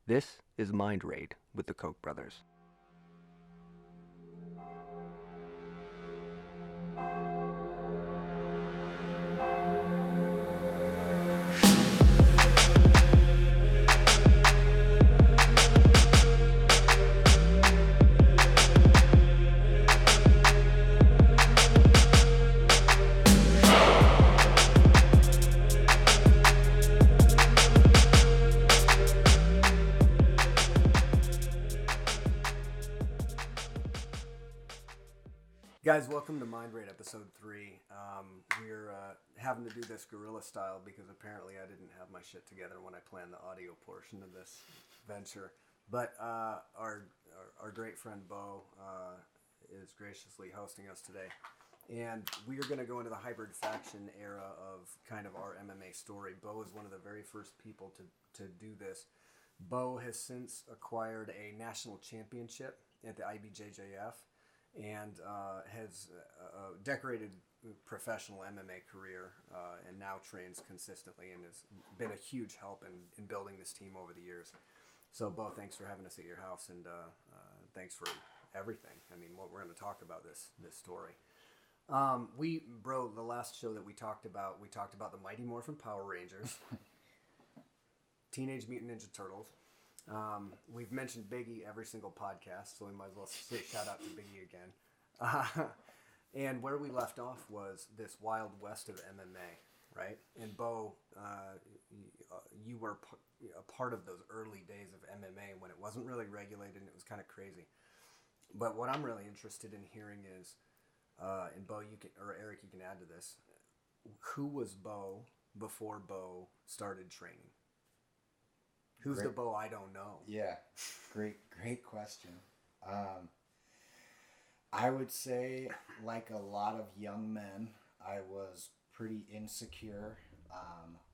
This is Mind Raid with the Koch brothers. Guys, welcome to Mind Raid episode 3. We're having to do this guerrilla style because apparently I didn't have my shit together when I planned the audio portion of this venture. But our great friend Bo is graciously hosting us today. And we are going to go into the hybrid faction era of kind of our MMA story. Bo is one of the very first people to do this. Bo has since acquired a national championship at the IBJJF. And has a decorated professional MMA career and now trains consistently and has been a huge help in building this team over the years. So, Bo, thanks for having us at your house and thanks for everything. I mean, what we're going to talk about this story. The last show that we talked about the Mighty Morphin Power Rangers, Teenage Mutant Ninja Turtles. We've mentioned Biggie every single podcast, so we might as well say shout out to Biggie again. And where we left off was this wild west of MMA, right? And Bo, you were a part of those early days of MMA when it wasn't really regulated and it was kind of crazy. But what I'm really interested in hearing is, and Bo, you can, or Eric, you can add to this. Who was Bo before Bo started training? Who's the Bo I don't know? Yeah, great question. I would say, like a lot of young men, I was pretty insecure.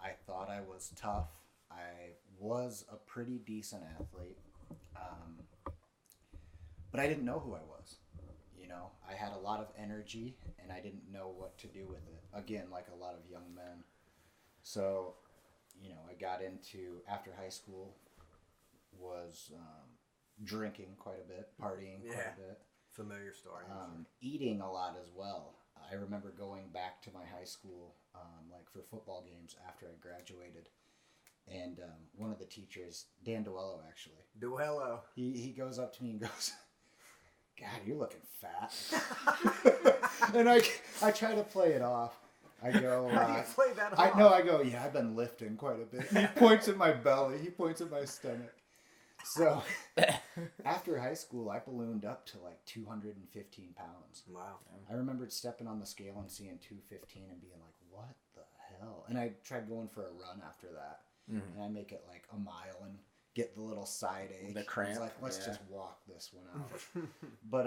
I thought I was tough. I was a pretty decent athlete. But I didn't know who I was. You know, I had a lot of energy and I didn't know what to do with it. Again, like a lot of young men. So, you know, I got into, after high school, was drinking quite a bit, partying quite a bit. Familiar story. Eating a lot as well. I remember going back to my high school, like for football games after I graduated. And one of the teachers, Dan Duello actually. Duello. He goes up to me and goes, God, you're looking fat. And I try to play it off. I go, how do you play that off? I go, yeah, I've been lifting quite a bit. He points at my belly. He points at my stomach. So after high school, I ballooned up to like 215 pounds. Wow. I remembered stepping on the scale and seeing 215 and being like, what the hell? And I tried going for a run after that. Mm-hmm. And I make it like a mile and get the little side ache. The cramp. I was like, let's just walk this one out. But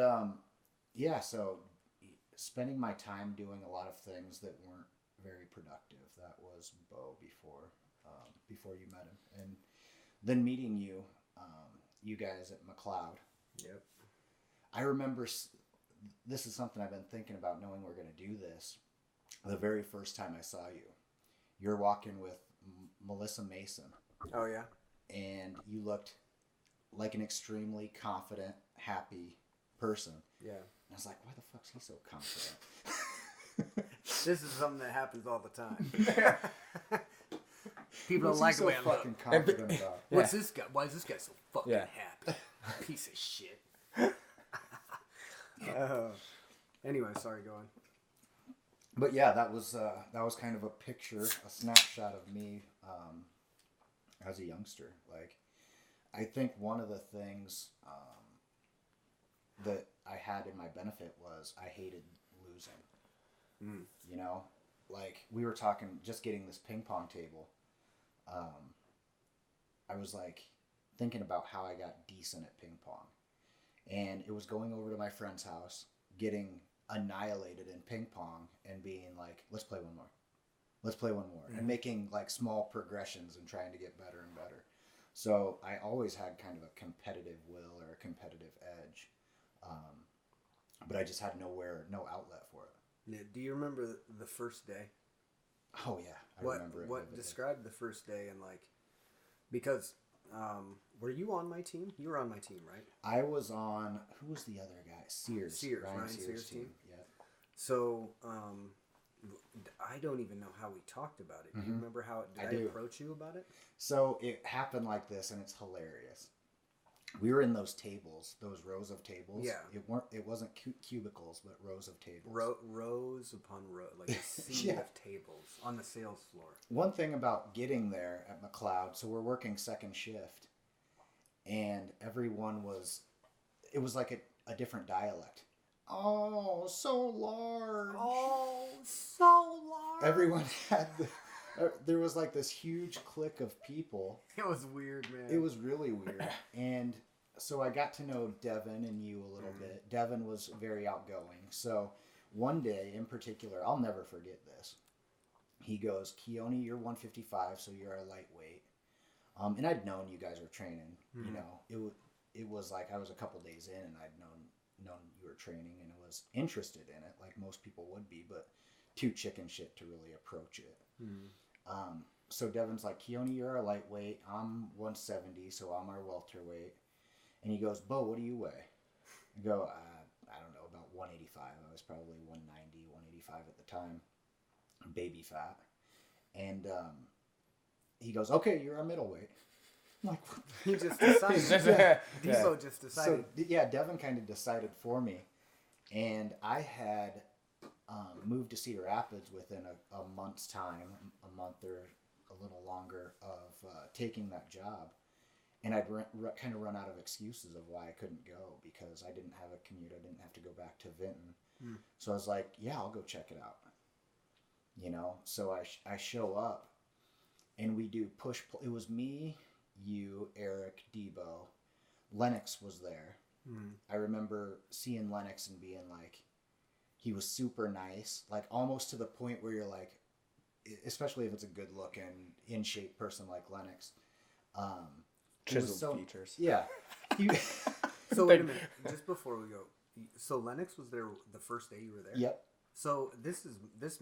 yeah, so spending my time doing a lot of things that weren't very productive. That was Bo before you met him. And then meeting you, you guys at McLeod. Yep. I remember, this is something I've been thinking about knowing we're going to do this. The very first time I saw you, you're walking with Melissa Mason. Oh, yeah? And you looked like an extremely confident, happy person. Yeah. And I was like, why the fuck's he so confident? This is something that happens all the time. People don't like the way I'm fucking confident about. What's this guy? Why is this guy so fucking happy? Piece of shit. Anyway, sorry, go on. But yeah, that was kind of a picture, a snapshot of me as a youngster. Like, I think one of the things that I had in my benefit was I hated losing. Mm. You know, like we were talking, just getting this ping pong table. I was like thinking about how I got decent at ping pong, and it was going over to my friend's house, getting annihilated in ping pong, and being like, "Let's play one more, let's play one more," mm-hmm. and making like small progressions and trying to get better and better. So I always had kind of a competitive will or a competitive edge, but I just had no outlet for it. Yeah, do you remember the first day? Oh yeah, I remember it. What described the first day and like, because Were you on my team? You were on my team, right? I was on, who was the other guy? Sears. Ryan Sears' team. Yeah. So, I don't even know how we talked about it. Do you remember how did I approach you about it? So it happened like this, and it's hilarious. We were in those tables, those rows of tables. Yeah. It wasn't cubicles, but rows of tables. Rows upon rows, like a sea Yeah. of tables on the sales floor. One thing about getting there at McLeod, so we're working second shift, and everyone it was like a different dialect. Oh, so large. Oh, so large. Everyone had there was like this huge clique of people. It was weird, man. It was really weird. And so I got to know Devin and you a little bit. Devin was very outgoing. So one day in particular, I'll never forget this. He goes, Keone, you're 155, so you're a lightweight. And I'd known you guys were training. You know, it was like I was a couple days in and I'd known you were training and I was interested in it, like most people would be, but too chicken shit to really approach it. So Devin's like, Keone, you're our lightweight. I'm 170, so I'm our welterweight. And he goes, Bo, what do you weigh? I go, I don't know, about 185. I was probably 190, 185 at the time. Baby fat. And he goes, okay, you're our middleweight. I'm like, what? He just decided. Debo just decided. So, yeah, Devin kind of decided for me. And I had moved to Cedar Rapids within a month's time, a month or a little longer of taking that job. And I'd kind of run out of excuses of why I couldn't go because I didn't have a commute. I didn't have to go back to Vinton. So I was like, yeah, I'll go check it out. You know, so I show up and we do push-pull. It was me, you, Eric, Debo. Lennox was there. I remember seeing Lennox and being like, he was super nice, like almost to the point where you're like, especially if it's a good looking, in shape person like Lennox. Chiseled features. Yeah. So wait a minute, just before we go, so Lennox was there the first day you were there? Yep. So this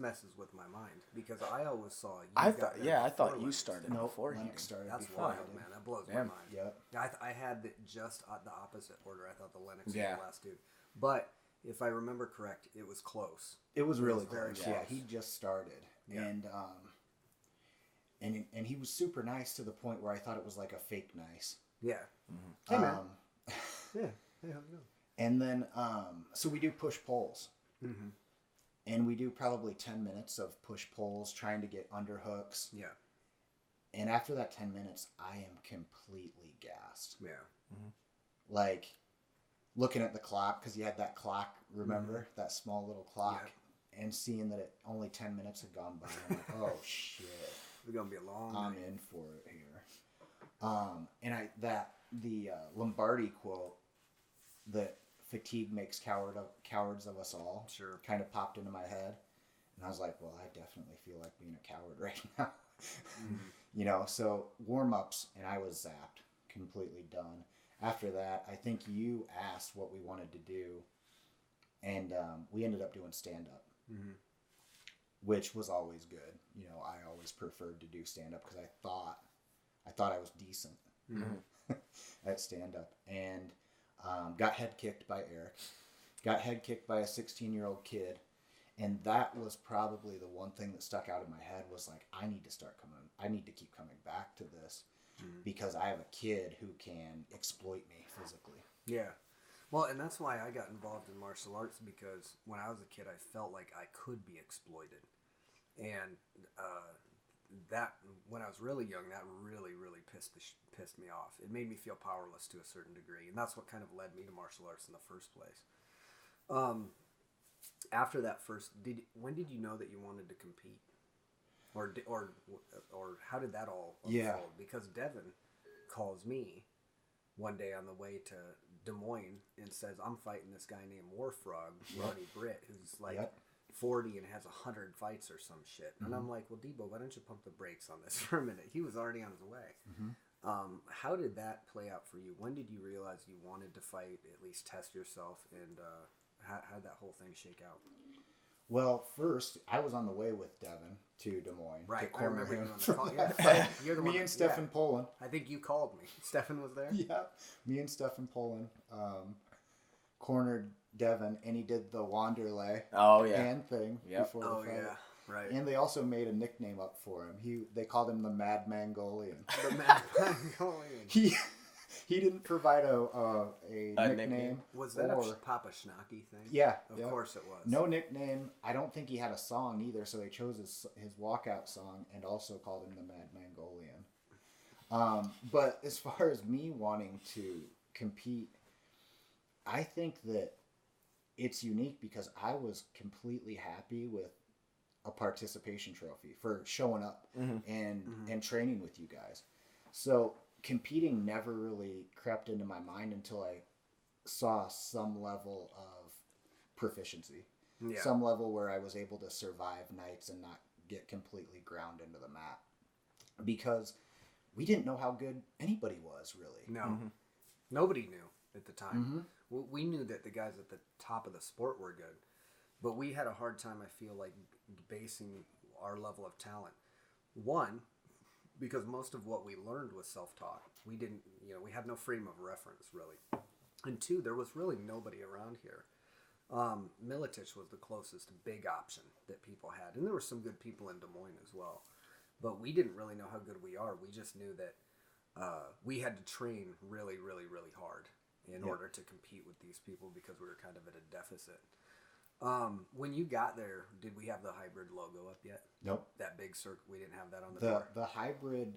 messes with my mind because I always saw you. I thought before you Lennox. started No, before he Lennox did. started That's before I wild, did. man. That blows my Yeah. mind. Yep. I had just the opposite order. I thought the Lennox was Yeah. the last dude, but if I remember correct, it was close. It was really very close. close. Yeah, he just started, Yeah. and he was super nice to the point where I thought it was like a fake nice. Yeah. Hey man. Yeah. Hey, how's it going? And then so we do push pulls, and we do probably 10 minutes of push pulls trying to get underhooks. Yeah. And after that 10 minutes, I am completely gassed. Yeah. Like looking at the clock because you had that clock. Remember that small little clock, and seeing that only 10 minutes had gone by. I'm like, oh shit. It's gonna be a long. I'm in for it here. And the Lombardi quote that fatigue makes cowards of us all. Sure. Kind of popped into my head, and I was like, well, I definitely feel like being a coward right now. You know, so warm ups, and I was zapped, completely done. After that, I think you asked what we wanted to do, and we ended up doing stand up. Which was always good. You know, I always preferred to do stand up because I thought I was decent at stand up, and got head kicked by Eric, got head kicked by a 16-year-old kid, and that was probably the one thing that stuck out in my head was like, I need to keep coming back to this because I have a kid who can exploit me physically. Yeah. Well, and that's why I got involved in martial arts because when I was a kid, I felt like I could be exploited. And that when I was really young, that really, really pissed me off. It made me feel powerless to a certain degree, and that's what kind of led me to martial arts in the first place. After that when did you know that you wanted to compete, or how did that all unfold? Yeah. Because Devin calls me one day on the way to Des Moines and says, I'm fighting this guy named Warfrog, Ronnie Britt, who's like 40 and has 100 fights or some shit. And I'm like, well, Debo, why don't you pump the brakes on this for a minute? He was already on his way. How did that play out for you? When did you realize you wanted to fight, at least test yourself, and how did that whole thing shake out? Well, first, I was on the way with Devin to Des Moines. Right, To I corner remember you him on the from call. that. Yeah, you're the Me one. and Stefan Poland. I think you called me. Stefan was there. Yeah, me and Stefan Poland cornered Devin, and he did the Wanderlei hand thing before the Oh fight. yeah, right. And they also made a nickname up for him. They called him the Mad Mongolian. The Mad Mongolian. He didn't provide a nickname. Was that or, a Papa Schnocky thing? Yeah, Of course it was. No nickname. I don't think he had a song either, so they chose his walkout song and also called him the Mad Mongolian. But as far as me wanting to compete, I think that it's unique because I was completely happy with a participation trophy for showing up and training with you guys. So competing never really crept into my mind until I saw some level of proficiency. Yeah. Some level where I was able to survive nights and not get completely ground into the mat. Because we didn't know how good anybody was, really. No. Nobody knew at the time. We knew that the guys at the top of the sport were good. But we had a hard time, I feel like, basing our level of talent. One, because most of what we learned was self-taught. We didn't, we had no frame of reference, really. And two, there was really nobody around here. Militich was the closest big option that people had. And there were some good people in Des Moines as well. But we didn't really know how good we are. We just knew that we had to train really, really, really hard in order to compete with these people because we were kind of at a deficit. When you got there, did we have the hybrid logo up yet? Nope. That big circle, we didn't have that on the door. The hybrid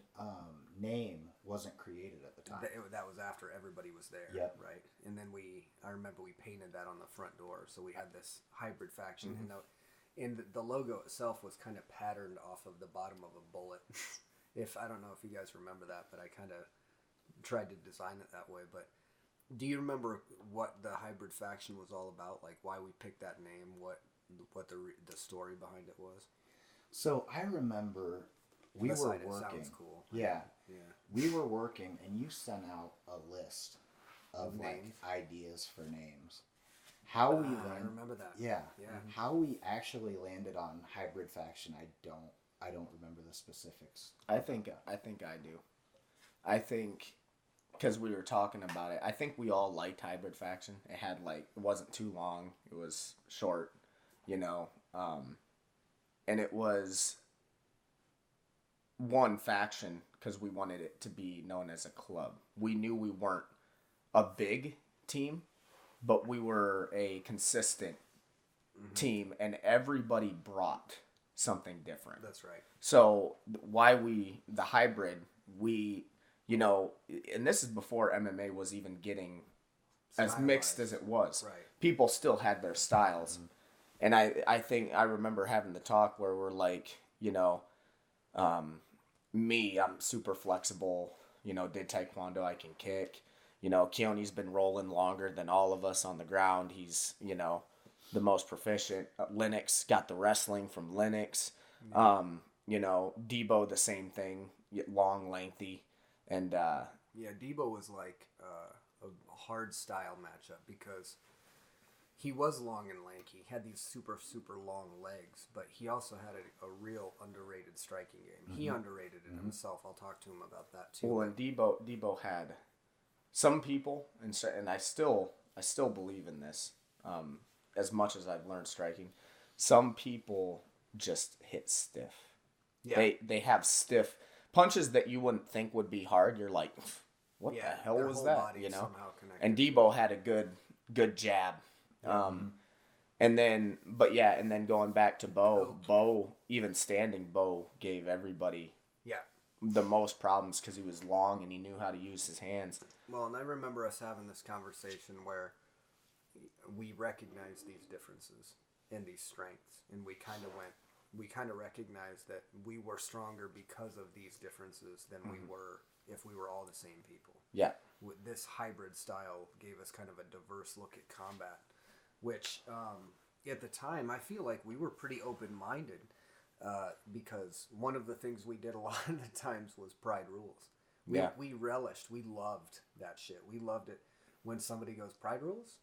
name wasn't created at the time. That was after everybody was there, right? And then I remember we painted that on the front door, so we had this hybrid faction, and the logo itself was kind of patterned off of the bottom of a bullet. I don't know if you guys remember that, but I kind of tried to design it that way. But do you remember what the hybrid faction was all about? Like why we picked that name? What the story behind it was? So I remember we were working. It sounds cool. Yeah. We were working, and you sent out a list of like ideas for names. How we landed? I remember that. Yeah. How we actually landed on hybrid faction, I don't remember the specifics. I think I do. I think because we were talking about it, I think we all liked hybrid faction. It had it wasn't too long. It was short, and it was one faction because we wanted it to be known as a club. We knew we weren't a big team, but we were a consistent team, and everybody brought something different. That's right. So the hybrid, and this is before MMA was even getting as mixed as it was. Right. People still had their styles. And I think I remember having the talk where we're like, me, I'm super flexible, did Taekwondo, I can kick. Keone's been rolling longer than all of us on the ground. He's, the most proficient. Lennox got the wrestling from Lennox. Debo, the same thing, long, lengthy. And Debo was like a hard style matchup because he was long and lanky. He had these super, super long legs, but he also had a real underrated striking game. He underrated it himself. I'll talk to him about that too. Well, and Debo had some people, and I still believe in this. As much as I've learned striking, some people just hit stiff. Yeah. They have stiff punches that you wouldn't think would be hard. You're like, what the hell was that? And Debo had a good jab. And then going back to Bo, even standing, Bo gave everybody the most problems because he was long and he knew how to use his hands. Well, and I remember us having this conversation where we recognized these differences and these strengths, and we kind of recognized that we were stronger because of these differences than we were if we were all the same people. Yeah. This hybrid style gave us kind of a diverse look at combat, which at the time I feel like we were pretty open-minded because one of the things we did a lot of the times was Pride Rules. We relished, we loved that shit. We loved it when somebody goes, Pride Rules?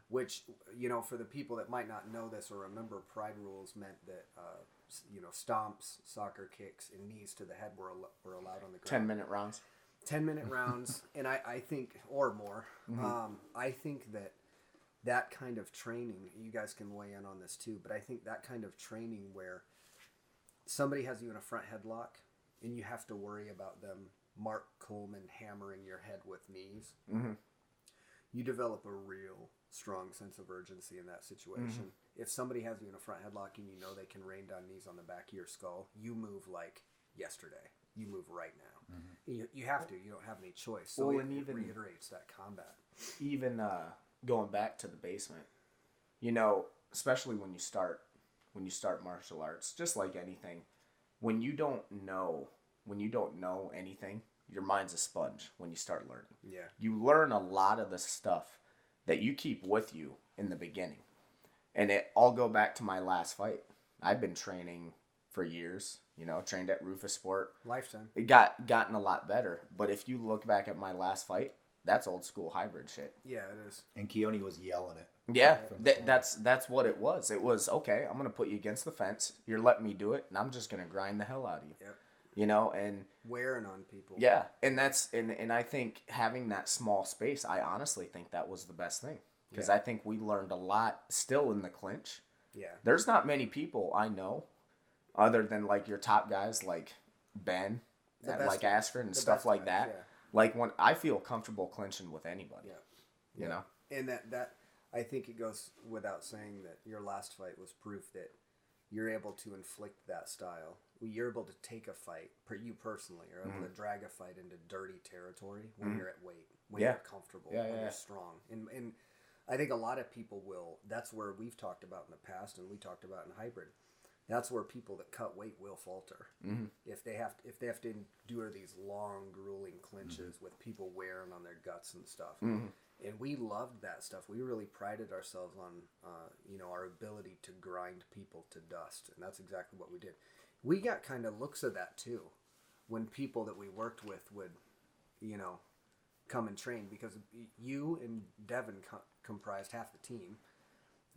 which, you know, for the people that might not know this or remember, Pride rules meant that, you know, stomps, soccer kicks, and knees to the head were allowed on the ground. 10-minute rounds. 10-minute rounds, and I think, or more, I think that kind of training, you guys can weigh in on this too, but I think that kind of training where somebody has you in a front headlock and you have to worry about them, Mark Coleman hammering your head with knees, you develop a real strong sense of urgency in that situation. If somebody has you in a front headlock and you know they can rain down knees on the back of your skull, you move like yesterday. You move right now. You have to. You don't have any choice. So Well, it and even- reiterates that combat. Even going back to the basement, you know, especially when you start martial arts, just like anything, when you don't know anything, your mind's a sponge when you start learning. Yeah. You learn a lot of the stuff that you keep with you in the beginning. And it all go back to my last fight. I've been training for years, you know, trained at Rufus Sport. Lifetime. It gotten a lot better. But if you look back at my last fight, that's old school hybrid shit. Yeah, it is. And Keone was yelling it. Yeah, that's what it was. It was, okay, I'm going to put you against the fence. You're letting me do it, and I'm just going to grind the hell out of you. Yep. You know, and Wearing on people. yeah, and that's and I think having that small space, I honestly think that was the best thing. Because I think we learned a lot still in the clinch. Yeah. There's not many people I know other than like your top guys like Ben The and best- like Askren and the stuff best like guys, that. yeah. Like when I feel comfortable clinching with anybody. Yeah. You know? And that I think it goes without saying that your last fight was proof that you're able to inflict that style. You're able to take a fight, you personally, are able to drag a fight into dirty territory when you're at weight, when Yeah. you're comfortable, Yeah, when yeah. you're strong. And I think a lot of people will, that's where we've talked about in the past and we talked about in hybrid. That's where people that cut weight will falter. If they have to endure these long, grueling clinches with people wearing on their guts and stuff. And we loved that stuff. We really prided ourselves on, our ability to grind people to dust, and that's exactly what we did. We got kind of looks of that too, when people that we worked with would, come and train, because you and Devin comprised half the team,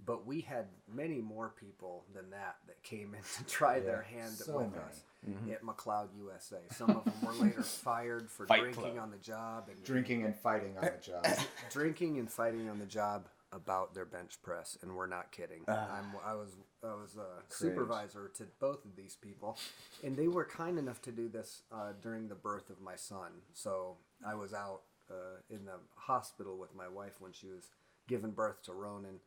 but we had many more people than that came in to try their hand so with many. us at McLeod USA. Some of them were later fired for Fight drinking Club. on the job and Drinking and fighting on the job. drinking and fighting on the job about their bench press, and we're not kidding. I was a supervisor to both of these people, and they were kind enough to do this during the birth of my son. So I was out in the hospital with my wife when she was giving birth to Ronan,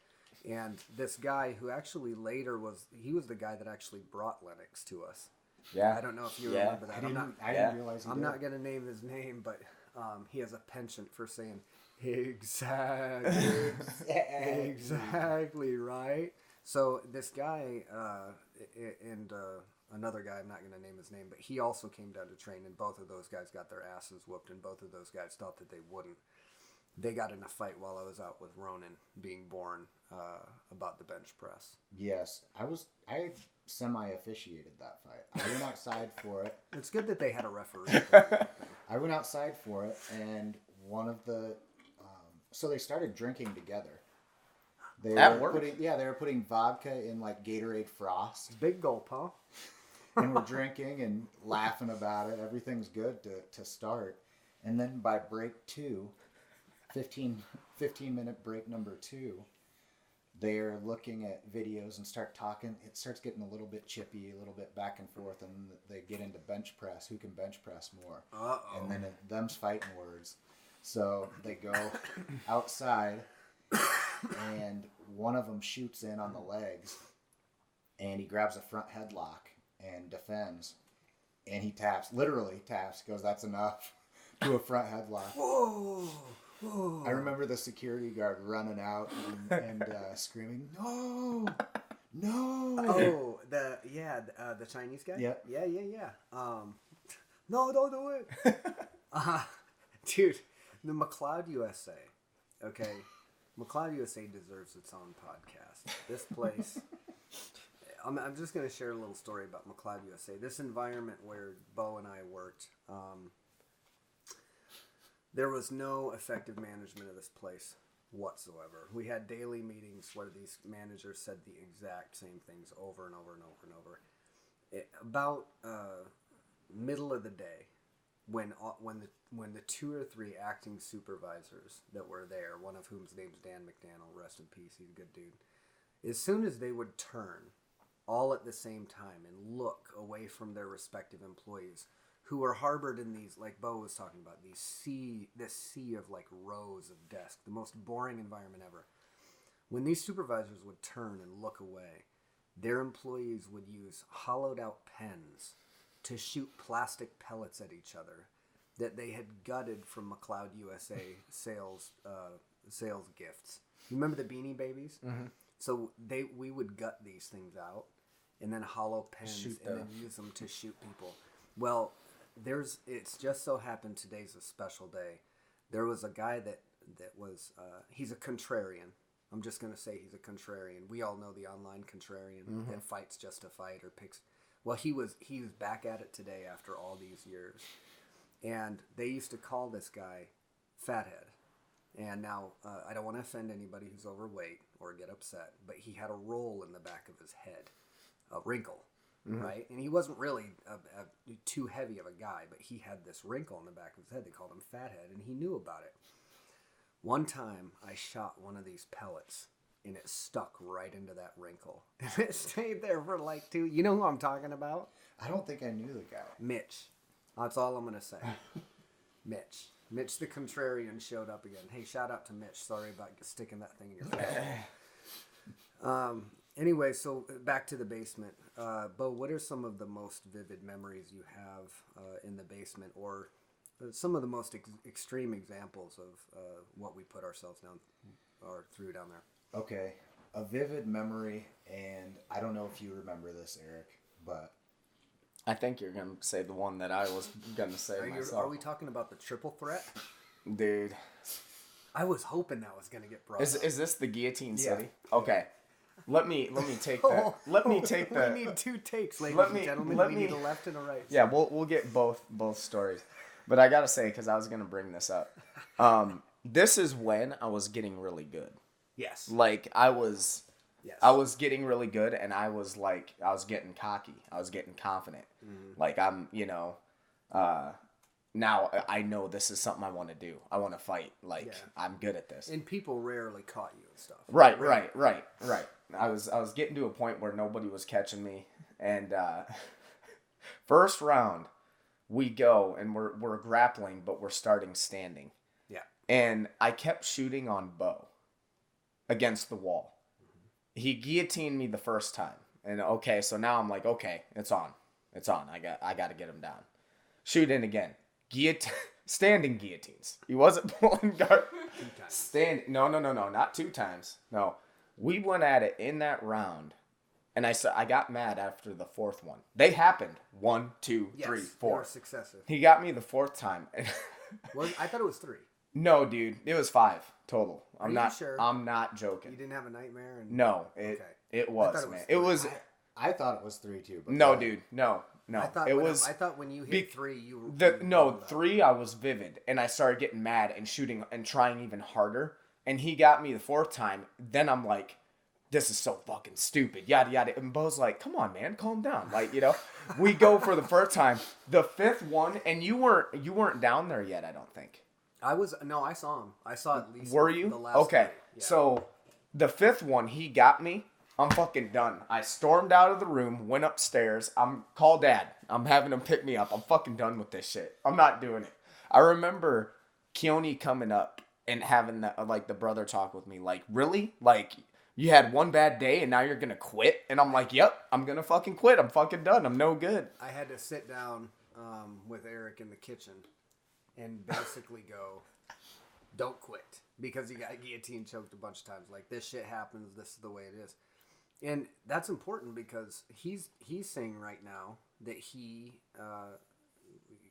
and this guy who actually later was the guy that actually brought Lennox to us. Yeah. I don't know if you Yeah. remember that. I didn't realize he I'm did. not gonna name his name, but he has a penchant for saying exactly, exactly right. So this guy and another guy, I'm not gonna name his name, but he also came down to train, and both of those guys got their asses whooped, and both of those guys thought that they wouldn't. They got in a fight while I was out with Ronan being born about the bench press. Yes, I semi-officiated that fight. I went outside for it. It's good that they had a referee. I went outside for it, and one of the so they started drinking together. They At were work? they were putting vodka in like Gatorade Frost, Big gulp, huh? and we're drinking and laughing about it. Everything's good to start, and then by break 2, 15-minute break number 2, they're looking at videos and start talking. It starts getting a little bit chippy, a little bit back and forth, and they get into bench press. Who can bench press more? Uh-oh. And then them's fighting words. So they go outside, and one of them shoots in on the legs, and he grabs a front headlock and defends, and he literally taps, goes, "That's enough," to a front headlock. Whoa! Whoa! I remember the security guard running out and screaming, "No! No!" Oh, the Chinese guy. Yep. Yeah. No, don't do it. Dude, the McLeod USA. Okay, McLeod USA deserves its own podcast. This place. I'm just gonna share a little story about McLeod USA. This environment where Bo and I worked. There was no effective management of this place whatsoever. We had daily meetings where these managers said the exact same things over and over and over and over. About middle of the day, when the 2 or 3 acting supervisors that were there, one of whom's name's Dan McDaniel, rest in peace, he's a good dude. As soon as they would turn, all at the same time, and look away from their respective employees, who are harbored in these, like Bo was talking about, this sea of like rows of desks, the most boring environment ever. When these supervisors would turn and look away, their employees would use hollowed out pens to shoot plastic pellets at each other that they had gutted from McLeod USA sales gifts. You remember the Beanie Babies? Mm-hmm. So we would gut these things out and then hollow pens and then use them to shoot people. Well, it's just so happened today's a special day. There was a guy that was he's a contrarian. I'm just gonna say he's a contrarian. We all know the online contrarian that fights just to fight or picks. Well, he was back at it today after all these years, and they used to call this guy Fathead. And now I don't want to offend anybody who's overweight or get upset, but he had a roll in the back of his head, a wrinkle. Right? And he wasn't really too heavy of a guy, but he had this wrinkle in the back of his head. They called him Fathead, and he knew about it. One time, I shot one of these pellets, and it stuck right into that wrinkle. And it stayed there for like 2... You know who I'm talking about? I don't think I knew the guy. Mitch. That's all I'm going to say. Mitch. Mitch the contrarian showed up again. Hey, shout out to Mitch. Sorry about sticking that thing in your face. Anyway, so back to the basement. Bo, what are some of the most vivid memories you have in the basement, or some of the most extreme examples of what we put ourselves down or through down there? Okay, a vivid memory, and I don't know if you remember this, Eric, but I think you're going to say the one that I was going to say myself. Are we talking about the triple threat? Dude. I was hoping that was going to get brought up. Is this the Guillotine Yeah. City? Okay. Let me take that. Let me take that. We need 2 takes, ladies Let and me- gentlemen. let We me- need a left and a right. Yeah, we'll get both stories. But I got to say, because I was going to bring this up. This is when I was getting really good. Yes. Like, I was getting really good, and I was getting cocky. I was getting confident. Like, I'm, now I know this is something I want to do. I want to fight. Like, Yeah. I'm good at this. And people rarely caught you and stuff. Right. I was getting to a point where nobody was catching me, and first round, we go and we're grappling, but we're starting standing. Yeah. And I kept shooting on Bo against the wall. He guillotined me the first time, and okay, so now I'm like, okay, it's on. I got to get him down. Shoot in again. Standing guillotines. He wasn't pulling guard. 2 times. No, not 2 times. No, we went at it in that round, and I got mad after the 4th one. They happened 1, 2, Yes, 3, they 4. were successive. He got me the 4th time. I thought it was 3. No, dude, it was 5 total. Are you sure? I'm not joking. You didn't have a nightmare? And... No, Okay. it I was, thought man. it It was was. I thought it was 3 too. But No, dude, no. I thought I thought when you hit 3, you were... 3 I was vivid, and I started getting mad and shooting and trying even harder, and he got me the 4th time. Then I'm like, this is so fucking stupid, yada yada. And Bo's like, come on, man, calm down. Like, we go for the 1st time, the 5th one, and you weren't down there yet, I don't think. I saw him. I saw at least Were you? the last Okay, 3. Yeah. so the 5th one, he got me. I'm fucking done. I stormed out of the room, went upstairs. Call Dad. I'm having him pick me up. I'm fucking done with this shit. I'm not doing it. I remember Keone coming up and having the brother talk with me. Like, really? Like, you had one bad day and now you're gonna quit? And I'm like, yep, I'm gonna fucking quit. I'm fucking done. I'm no good. I had to sit down with Eric in the kitchen and basically go, don't quit. Because he got guillotine choked a bunch of times. Like, this shit happens. This is the way it is. And that's important because he's saying right now that he,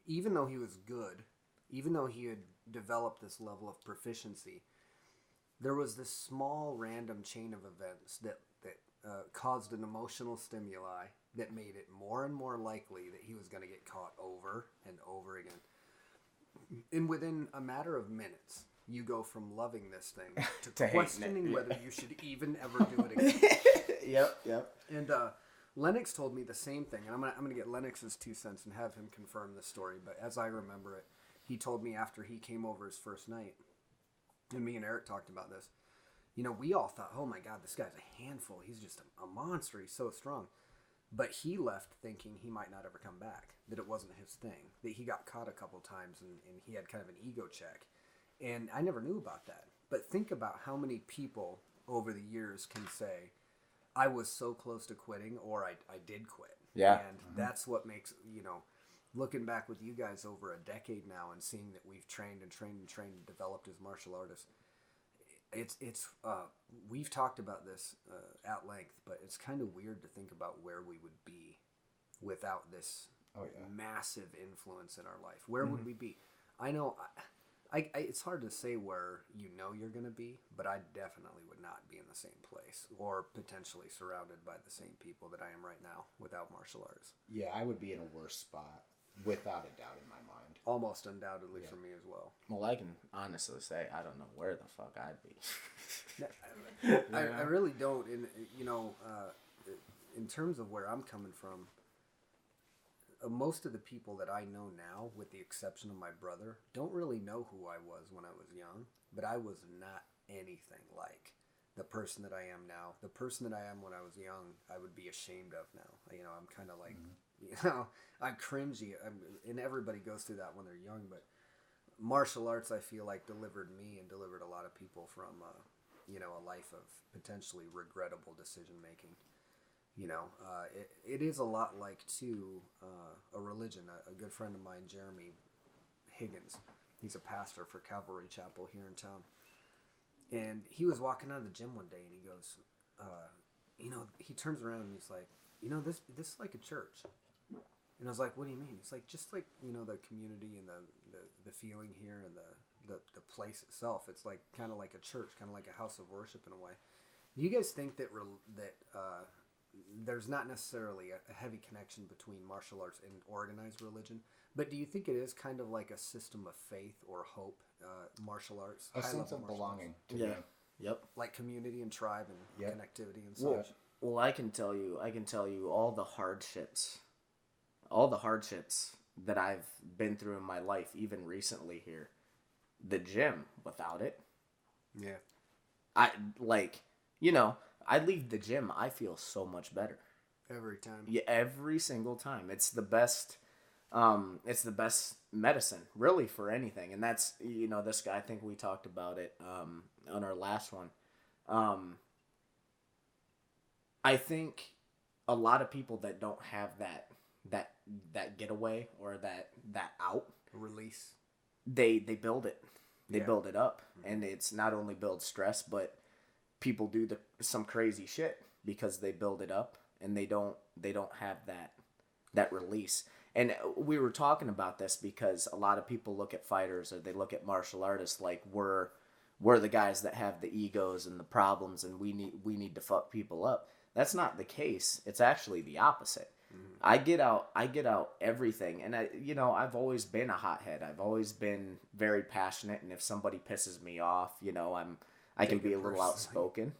even though he was good, even though he had developed this level of proficiency, there was this small random chain of events that caused an emotional stimuli that made it more and more likely that he was going to get caught over and over again. And within a matter of minutes, you go from loving this thing to To hating it, questioning yeah. whether you should even ever do it again. Yep. And Lennox told me the same thing, and I'm gonna get Lennox's 2 cents and have him confirm this story. But as I remember it, he told me after he came over his first night, and me and Eric talked about this. You know, we all thought, "Oh my God, this guy's a handful. He's just a monster. He's so strong." But he left thinking he might not ever come back. That it wasn't his thing. That he got caught a couple times, and he had kind of an ego check. And I never knew about that. But think about how many people over the years can say, I was so close to quitting, or I did quit. Yeah. And that's what makes, looking back with you guys over a decade now and seeing that we've trained and developed as martial artists. We've talked about this at length, but it's kind of weird to think about where we would be without this massive influence in our life. Where would we be? I know it's hard to say where you're going to be, but I definitely would not be in the same place or potentially surrounded by the same people that I am right now without martial arts. Yeah, I would be in a worse spot, without a doubt in my mind. Almost undoubtedly for me as well. Well, I can honestly say I don't know where the fuck I'd be. I really don't. In terms of where I'm coming from, most of the people that I know now, with the exception of my brother, don't really know who I was when I was young. But I was not anything like the person that I am now. The person that I am when I was young, I would be ashamed of now. I'm kind of like, I'm cringy. And everybody goes through that when they're young. But martial arts, I feel like, delivered me and delivered a lot of people from, a life of potentially regrettable decision making. It is a lot like, too, a religion. A good friend of mine, Jeremy Higgins, he's a pastor for Calvary Chapel here in town. And he was walking out of the gym one day, and he goes, he turns around and he's like, this is like a church. And I was like, what do you mean? He's like, just like, the community and the feeling here and the place itself. It's like kind of like a church, kind of like a house of worship in a way. Do you guys think that there's not necessarily a heavy connection between martial arts and organized religion, but do you think it is kind of like a system of faith or hope, martial arts? A sense high-level of martial belonging arts? to Yeah. me. Yep. Like community and tribe and Yep. connectivity and such. Well, I can tell you all the hardships that I've been through in my life, even recently here. The gym, without it, Yeah. I leave the gym, I feel so much better. Every time. Yeah, every single time. It's the best medicine, really, for anything. And that's, this guy, I think we talked about it on our last one. I think a lot of people that don't have that getaway or that out, Release. they build it. They Yeah. build it up. And it's not only builds stress, but people do some crazy shit because they build it up and they don't have that release. And we were talking about this because a lot of people look at fighters or they look at martial artists like we're the guys that have the egos and the problems and we need to fuck people up. That's not the case. It's actually the opposite. I get out everything, and I've always been a hothead. I've always been very passionate, and if somebody pisses me off, I can Take be it a little personally. outspoken,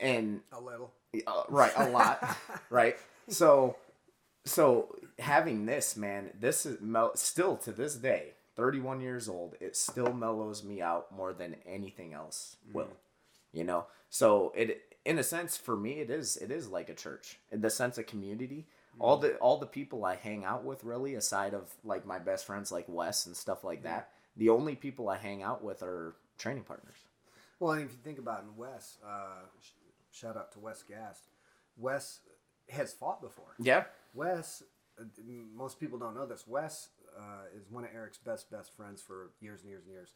and A little. right, a lot, right. So having this, man, this is still to this day, 31 years old, it still mellows me out more than anything else will, So it, in a sense, for me, it is like a church in the sense of community. All the people I hang out with, really, aside of like my best friends like Wes and stuff like that, the only people I hang out with are training partners. Well, and if you think about it, Wes, shout out to Wes Gast. Wes has fought before. Yeah. Wes, most people don't know this. Wes is one of Eric's best friends for years and years and years.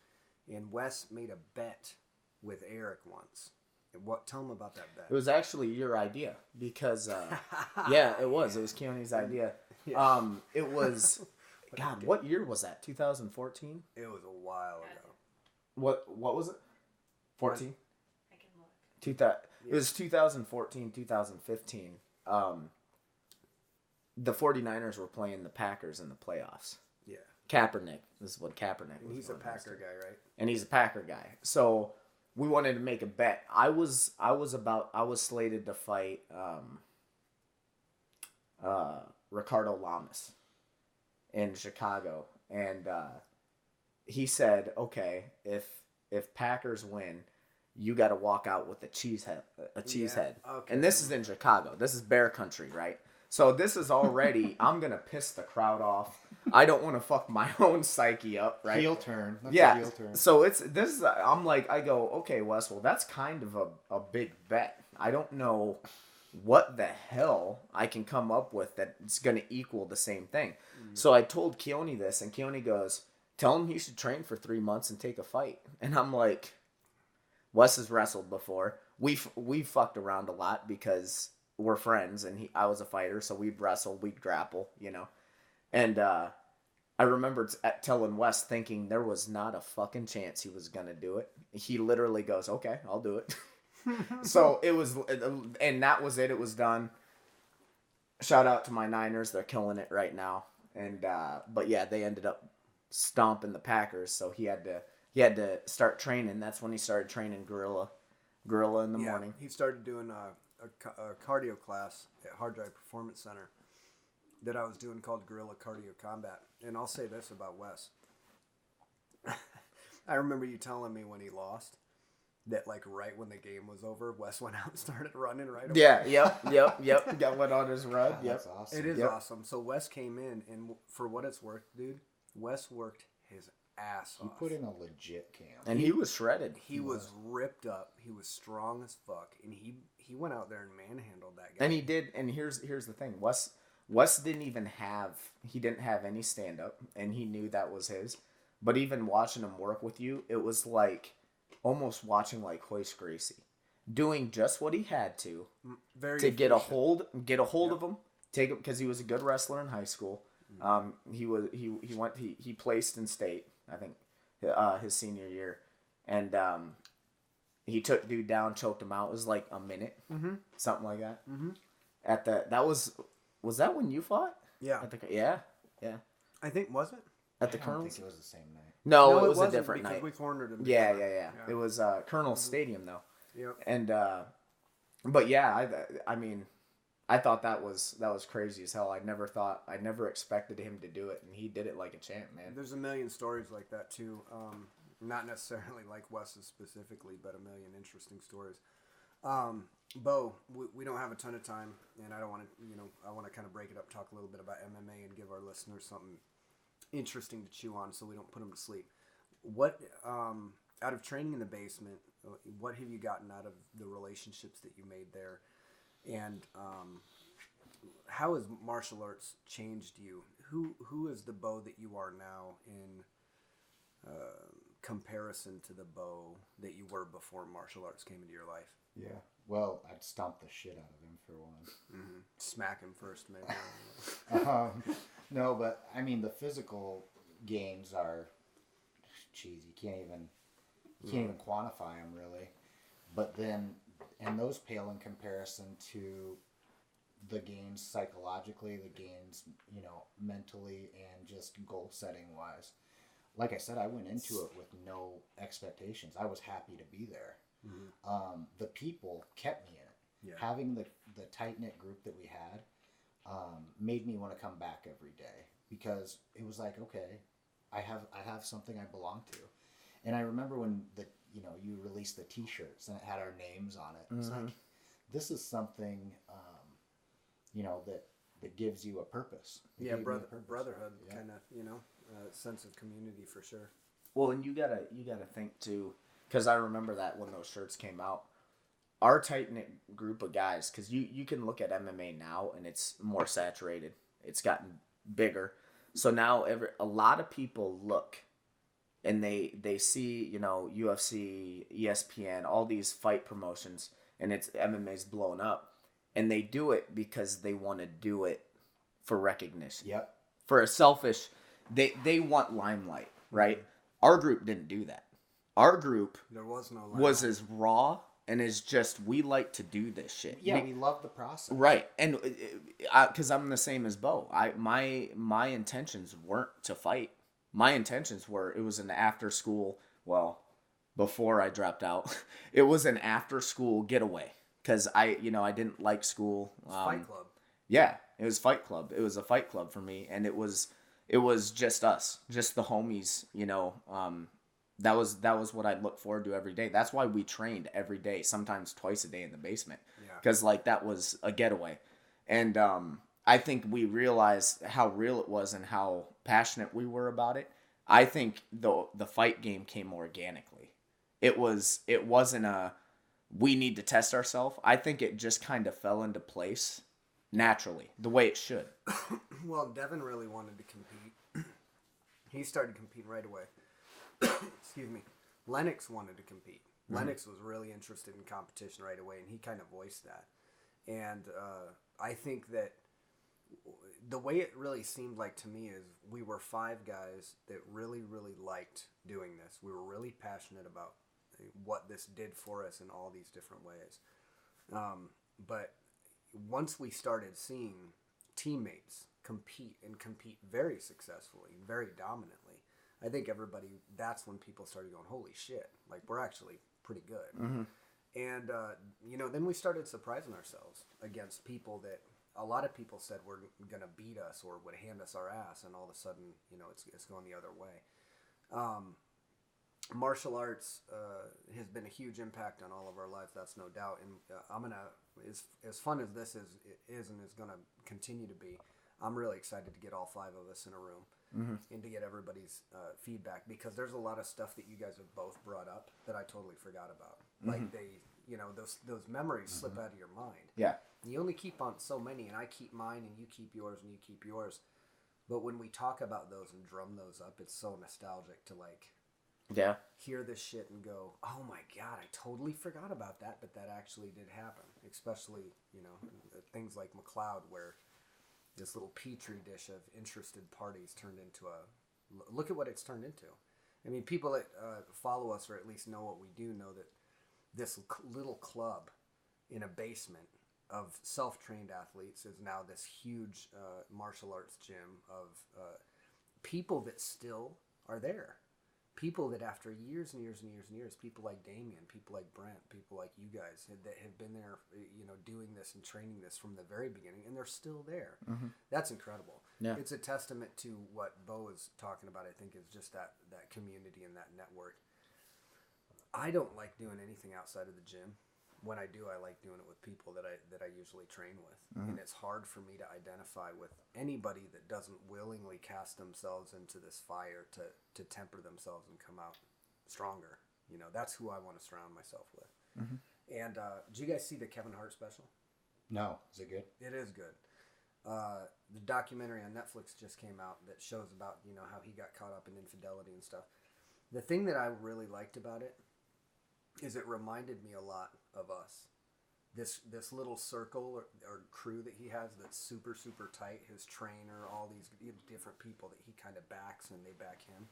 And Wes made a bet with Eric once. Tell him about that bet. It was actually your idea because, yeah, it was Keone's idea. Yeah. It was, God, what year was that? 2014? It was a while ago. What was it? 14? I can look. It was 2014, 2015. The 49ers were playing the Packers in the playoffs. Yeah. Kaepernick. This is what Kaepernick And was he's a going against. Packer guy, right? And he's a Packer guy. So we wanted to make a bet. I was slated to fight Ricardo Lamas in Chicago, and he said, "Okay, if Packers win, you got to walk out with a cheese head, okay. And this is in Chicago. This is Bear Country, right? So this is already. I'm gonna piss the crowd off. I don't want to fuck my own psyche up, right? Heel turn. That's a Yeah. heel turn. So I'm like, I go, okay, Wes, well, that's kind of a big bet. I don't know what the hell I can come up with that's going to equal the same thing. So I told Keone this, and Keone goes, tell him he should train for 3 months and take a fight. And I'm like, Wes has wrestled before. We fucked around a lot because we're friends, and I was a fighter, so we'd wrestle, we'd grapple, you know. And I remember telling Wes, thinking there was not a fucking chance he was going to do it. He literally goes, okay, I'll do it. So it was, and that was it. It was done. Shout out to my Niners. They're killing it right now. And, but yeah, they ended up stomping the Packers. So he had to start training. That's when he started training Gorilla in the morning. He started doing a cardio class at Hard Drive Performance Center that I was doing called Guerrilla Cardio Combat. And I'll say this about Wes. I remember you telling me when he lost that, like, right when the game was over, Wes went out and started running right away. Yeah, yep. Got one on his run. Yep. That's awesome. It is Yep. awesome. So Wes came in, and for what it's worth, dude, Wes worked his ass He off. put in a legit camp. And he was shredded. He was ripped up. He was strong as fuck, and he went out there and manhandled that guy. And he did. And here's the thing. Wes didn't have any stand up, and he knew that was his. But even watching him work with you, it was like almost watching like Hoist Gracie, doing just what he had to Very to get a efficient. hold of him, take him, because he was a good wrestler in high school. He placed in state, I think, his senior year, and he took dude down, choked him out. It was like a minute, something like that. Was that when you fought? Yeah. Yeah. I think, was it? At the I don't Colonel's? think it was the same night. No, it was a wasn't, different because night. we cornered him. Yeah. before. It was Colonel's Stadium though. Yep. And but yeah, I mean, I thought that was crazy as hell. I never expected him to do it, and he did it like a champ, man. There's a million stories like that too. Not necessarily like Wes's specifically, but a million interesting stories. Bo, we don't have a ton of time, and I don't want to, I want to kind of break it up, talk a little bit about MMA, and give our listeners something interesting to chew on, so we don't put them to sleep. What, out of training in the basement, what have you gotten out of the relationships that you made there, and how has martial arts changed you? Who is the Bo that you are now in comparison to the Bo that you were before martial arts came into your life? Yeah. Well, I'd stomp the shit out of him for one. Mm-hmm. Smack him first, maybe. No, but I mean the physical gains are, geez, you can't even quantify them really. But then, and those pale in comparison to the gains psychologically, the gains, mentally, and just goal setting wise. Like I said, I went into it with no expectations. I was happy to be there. Mm-hmm. The people kept me in it. Yeah. Having the tight knit group that we had made me want to come back every day, because it was like, okay, I have something I belong to. And I remember when you released the T-shirts and it had our names on it. It's like, this is something that gives you a purpose. Yeah, brotherhood, yeah. Kind of sense of community for sure. Well, and you gotta think too, because I remember that when those shirts came out, our tight knit group of guys, because you can look at MMA now and it's more saturated, it's gotten bigger, so now a lot of people look and they see UFC, ESPN, all these fight promotions, and it's MMA's blown up, and they do it because they want to do it for recognition. Yep. For a selfish, they want limelight, right? Our group didn't do that. Our group there was no limelight. Was as raw and is just, we like to do this shit. Yeah, we love the process. Right. And because I'm the same as Bo. My intentions weren't to fight. my intentions were, it was an after school, well, before I dropped out, it was an after school getaway because I didn't like school. Fight Club. Yeah, it was Fight Club. It was a fight club for me, and it was just us, just the homies. That was what I'd look forward to every day. That's why we trained every day, sometimes twice a day in the basement, because like that was a getaway, and I think we realized how real it was and how passionate we were about it. I think the fight game came organically. It wasn't a we need to test ourselves. I think it just kind of fell into place naturally, the way it should. Well, Devin really wanted to compete. He started competing right away. Excuse me. Lennox wanted to compete. Lennox was really interested in competition right away, and he kind of voiced that. And I think that the way it really seemed like to me is we were 5 guys that really, really liked doing this. We were really passionate about what this did for us in all these different ways. But once we started seeing teammates compete very successfully, very dominantly, I think that's when people started going, holy shit, like we're actually pretty good. Mm-hmm. And, then we started surprising ourselves against people that a lot of people said were going to beat us or would hand us our ass. And all of a sudden, it's going the other way. Martial arts has been a huge impact on all of our lives. That's no doubt. And I'm going to, as fun as this is and is going to continue to be, I'm really excited to get all 5 of us in a room. Mm-hmm. And to get everybody's feedback, because there's a lot of stuff that you guys have both brought up that I totally forgot about. Mm-hmm. Like those memories slip out of your mind. Yeah. You only keep on so many, and I keep mine, and you keep yours, and you keep yours. But when we talk about those and drum those up, it's so nostalgic to hear this shit and go, oh my God, I totally forgot about that, but that actually did happen. Especially, things like McLeod, where this little petri dish of interested parties turned into look at what it's turned into. I mean, people that follow us or at least know what we do know that this little club in a basement of self-trained athletes is now this huge martial arts gym of people that still are there. People that after years and years and years and years, people like Damien, people like Brent, people like you guys that have been there, doing this and training this from the very beginning, and they're still there. Mm-hmm. That's incredible. Yeah. It's a testament to what Bo is talking about, I think, is just that community and that network. I don't like doing anything outside of the gym. When I do, I like doing it with people that I usually train with. Mm-hmm. And it's hard for me to identify with anybody that doesn't willingly cast themselves into this fire to temper themselves and come out stronger. That's who I want to surround myself with. Mm-hmm. And did you guys see the Kevin Hart special? No. Is it good? It is good. The documentary on Netflix just came out that shows about, how he got caught up in infidelity and stuff. The thing that I really liked about it is it reminded me a lot of us. This little circle or crew that he has that's super, super tight, his trainer, all these different people that he kind of backs and they back him.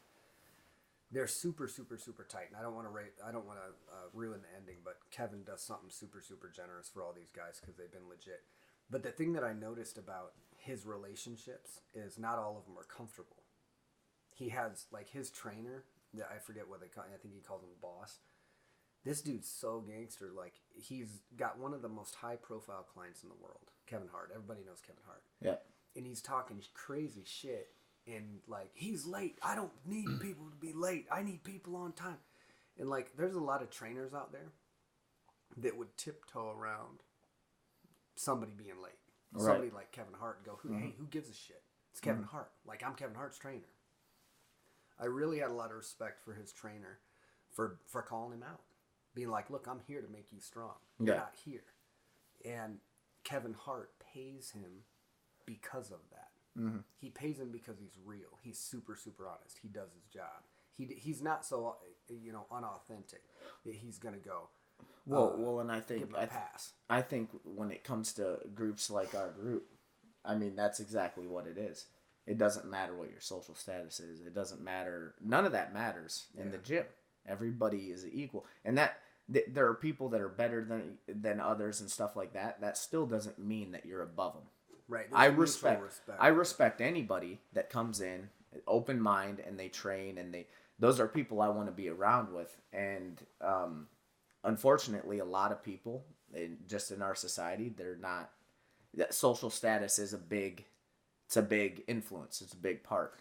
They're super, super, super tight. And I don't want to ruin the ending, but Kevin does something super, super generous for all these guys because they've been legit. But the thing that I noticed about his relationships is not all of them are comfortable. He has, like, his trainer, I forget what they call him, I think he calls him boss. This dude's so gangster. Like, he's got one of the most high-profile clients in the world, Kevin Hart. Everybody knows Kevin Hart. Yeah. And he's talking crazy shit. And, like, he's late. I don't need people to be late. I need people on time. And, like, there's a lot of trainers out there that would tiptoe around somebody being late. Right. Somebody like Kevin Hart and go, hey, who gives a shit? It's Kevin Hart. Like, I'm Kevin Hart's trainer. I really had a lot of respect for his trainer for calling him out. Being like, look, I'm here to make you strong. You're not here. And Kevin Hart pays him because of that. Mm-hmm. He pays him because he's real. He's super, super honest. He does his job. He's not so, unauthentic that he's going to go. Well, and I think give him a pass. I think when it comes to groups like our group, I mean, that's exactly what it is. It doesn't matter what your social status is. It doesn't matter. None of that matters in the gym. Everybody is equal. And there are people that are better than others and stuff like that. That still doesn't mean that you're above them. Right. I respect anybody that comes in open mind, and they train, and those are people I want to be around with. And unfortunately, a lot of people just in our society, they're not. That social status is a big influence. It's a big part.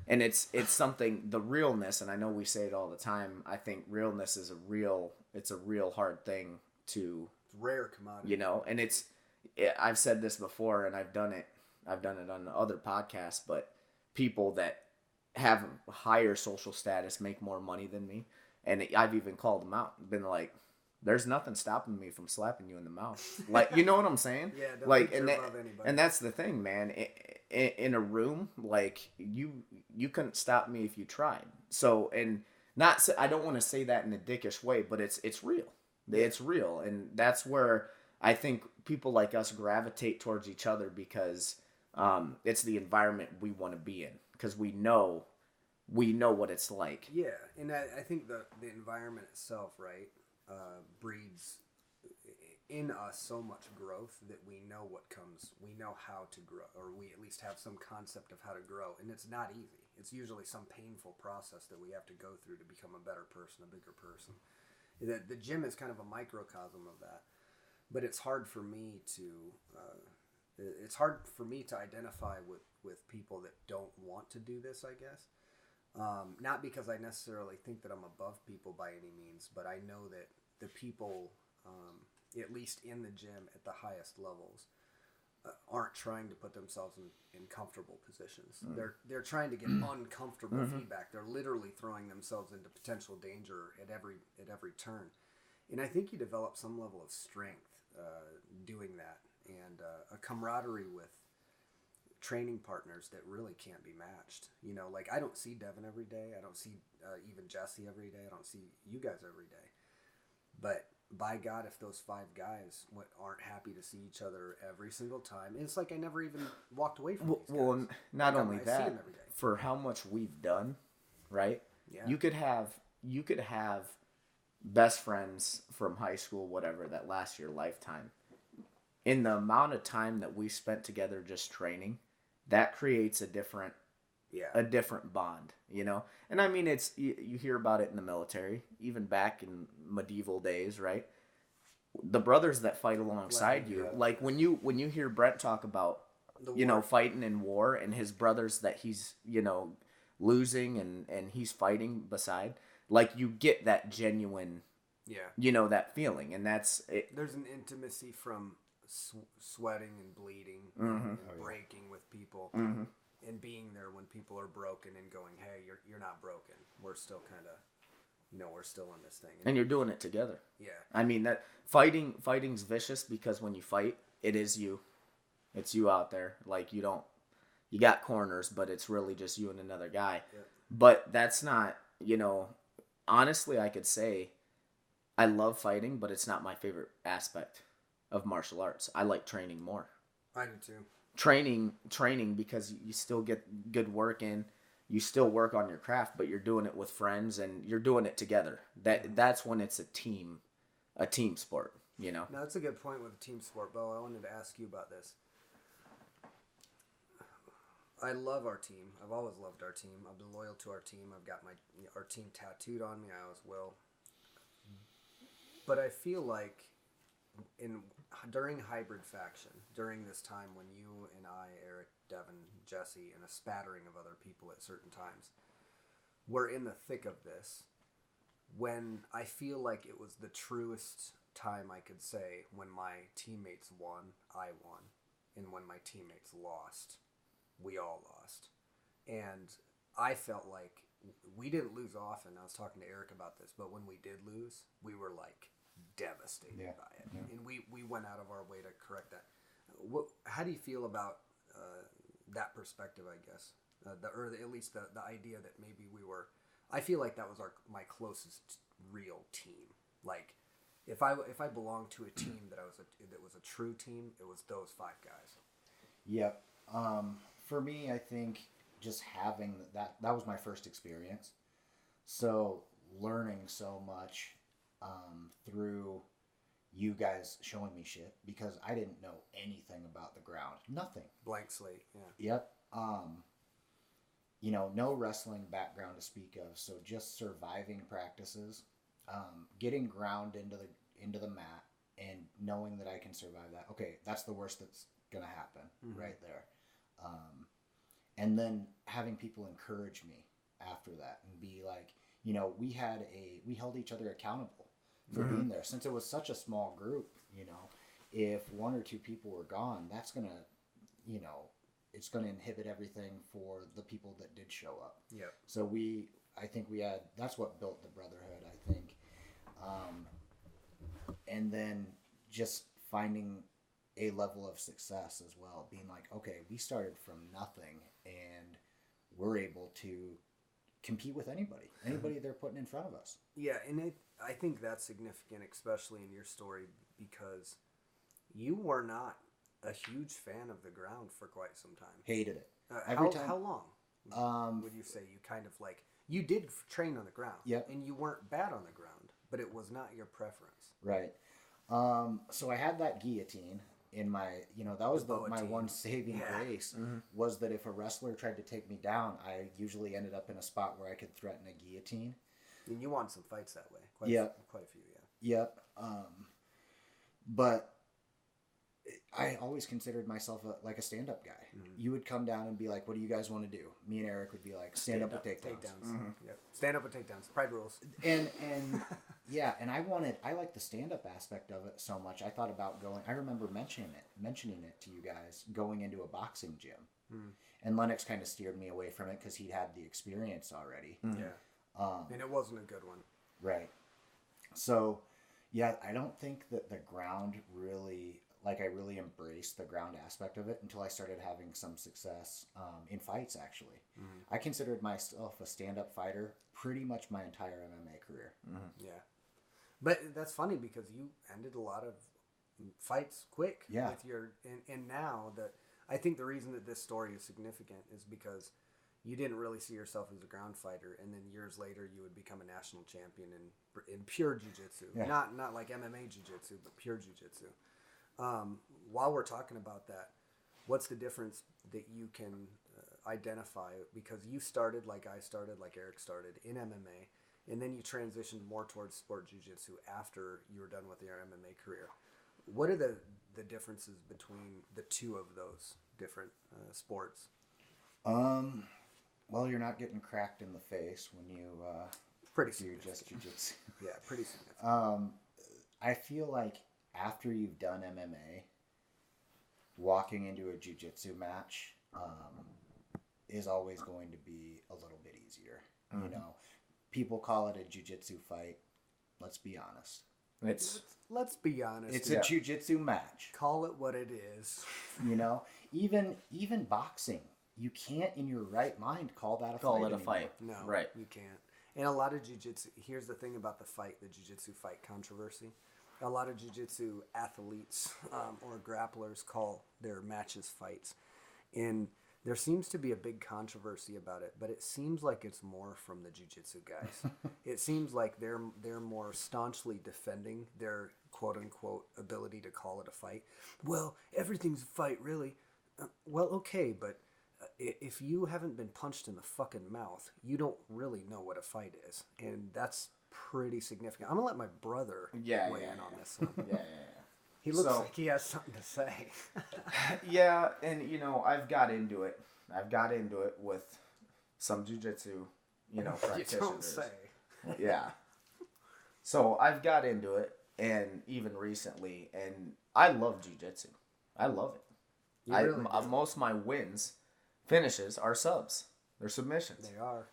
And it's something, the realness, and I know we say it all the time, I think realness is it's a real hard thing to, It's rare commodity. you know, and I've said this before, and I've done it on other podcasts, but people that have higher social status make more money than me. And I've even called them out, been like, there's nothing stopping me from slapping you in the mouth. Like, you know what I'm saying? Yeah, don't like, think you're above anybody. and that's the thing, man. In a room, like, you couldn't stop me if you tried. So, and I don't want to say that in a dickish way, but it's real. It's real, and that's where I think people like us gravitate towards each other, because it's the environment we want to be in, because we know what it's like. Yeah, and I think the environment itself, right, breeds in us so much growth that we know what comes. We know how to grow, or we at least have some concept of how to grow. And it's not easy. It's usually some painful process that we have to go through to become a better person, a bigger person. The gym is kind of a microcosm of that. But it's hard for me to identify with people that don't want to do this, I guess. Not because I necessarily think that I'm above people by any means, but I know that the people, at least in the gym at the highest levels, aren't trying to put themselves in comfortable positions. They're trying to get uncomfortable feedback. They're literally throwing themselves into potential danger at every turn. And I think you develop some level of strength doing that, and a camaraderie with training partners that really can't be matched. You know, like, I don't see Devin every day. I don't see even Jesse every day. I don't see you guys every day. But by God, if those 5 guys aren't happy to see each other every single time, it's like I never even walked away from these guys. Well, not only I see that, them every day. for how much we've done, right? Yeah. You could have best friends from high school, whatever, that last your lifetime. In the amount of time that we spent together just training, that creates a different bond, you know? And I mean, it's, you hear about it in the military, even back in medieval days, right? The brothers that fight alongside you, like when you hear Brent talk about, fighting in war, and his brothers that he's, losing and he's fighting beside, like, you get that genuine, that feeling. And that's it. There's an intimacy from sweating and bleeding and breaking with people, and being there when people are broken and going, hey, you're not broken. We're still kind of, we're still in this thing. And you're doing it together. Yeah. I mean, that fighting's vicious, because when you fight, it is you. It's you out there. Like, you got corners, but it's really just you and another guy. Yeah. But that's not, honestly, I could say I love fighting, but it's not my favorite aspect of martial arts. I like training more. I do too. Training because you still get good work in. You still work on your craft, but you're doing it with friends, and you're doing it together. That's when it's a team sport, No, that's a good point with a team sport, Bo. I wanted to ask you about this. I love our team. I've always loved our team. I've been loyal to our team. I've got our team tattooed on me. I always will. But I feel like during Hybrid Faction, during this time when you and I, Eric, Devin, Jesse, and a spattering of other people at certain times, were in the thick of this, when I feel like it was the truest time I could say, when my teammates won, I won. And when my teammates lost, we all lost. And I felt like we didn't lose often. I was talking to Eric about this, but when we did lose, we were like devastated by it. Yeah. And we went out of our way to correct that. How do you feel about that perspective, I guess? At least the idea that maybe we were, I feel like that was my closest real team. Like, if I belonged to a team that was a true team, it was those 5 guys. Yep. For me, I think just having that was my first experience. So learning so much through you guys showing me shit, because I didn't know anything about the ground. Nothing. Blank slate. Yeah. Yep. no wrestling background to speak of, so just surviving practices, getting ground into the mat, and knowing that I can survive that. Okay, that's the worst that's gonna happen right there, and then having people encourage me after that and be like, we held each other accountable for being there, since it was such a small group. If one or two people were gone, that's gonna, it's gonna inhibit everything for the people that did show up. Yeah. So I think that's what built the brotherhood, I think. And then just finding a level of success as well, being like, okay, we started from nothing and we're able to compete with anybody they're putting in front of us. Yeah, and I think that's significant, especially in your story, because you were not a huge fan of the ground for quite some time. Hated it. How long would you say you kind of you did train on the ground? Yep. And you weren't bad on the ground, but it was not your preference. Right. So I had that guillotine in my, that was my one saving grace, was that if a wrestler tried to take me down, I usually ended up in a spot where I could threaten a guillotine. And you won some fights that way. Quite a few, yeah. Yep. But I always considered myself a stand-up guy. You would come down and be like, what do you guys want to do? Me and Eric would be like, stand up with takedowns. Yep. Stand up with takedowns. Pride rules. And yeah, and I like the stand-up aspect of it so much. I thought about I remember mentioning it to you guys, going into a boxing gym. And Lennox kind of steered me away from it because he'd had the experience already. Yeah. And it wasn't a good one. Right. So, yeah, I don't think that the ground really, I really embraced the ground aspect of it until I started having some success in fights, actually. I considered myself a stand-up fighter pretty much my entire MMA career. Yeah. But that's funny because you ended a lot of fights quick. Yeah. With and now I think the reason that this story is significant is because you didn't really see yourself as a ground fighter, and then years later you would become a national champion in pure jiu-jitsu. Yeah. Not like MMA jiu-jitsu, but pure jiu-jitsu. While we're talking about that, what's the difference that you can identify? Because you started like I started, like Eric started, in MMA, and then you transitioned more towards sport jiu-jitsu after you were done with your MMA career. What are the differences between the two of those different sports? Well, you're not getting cracked in the face when you Pretty do significant. just jiu-jitsu. Yeah, pretty significant. I feel like after you've done MMA, walking into a jiu-jitsu match is always going to be a little bit easier. People call it a jiu-jitsu fight. Let's be honest. Let's be honest. It's a jiu-jitsu match. Call it what it is. Even boxing, you can't in your right mind call that a fight. Call it a anymore. fight. No, Right. You can't. And a lot of jiu-jitsu, here's the thing about the jiu-jitsu fight controversy. A lot of jiu-jitsu athletes or grapplers call their matches fights. And there seems to be a big controversy about it, but it seems like it's more from the jiu-jitsu guys. It seems like they're more staunchly defending their quote-unquote ability to call it a fight. Well, everything's a fight, really. Well, okay, but if you haven't been punched in the fucking mouth, you don't really know what a fight is. And that's pretty significant. I'm going to let my brother weigh in on this one. Yeah. He looks like he has something to say. Yeah, and I've got into it. With some jiu-jitsu, practitioners. You don't say. Yeah. So I've got into it, and even recently, and I love jiu-jitsu. I love it. You really do. Most of my finishes are subs. They're submissions. They are.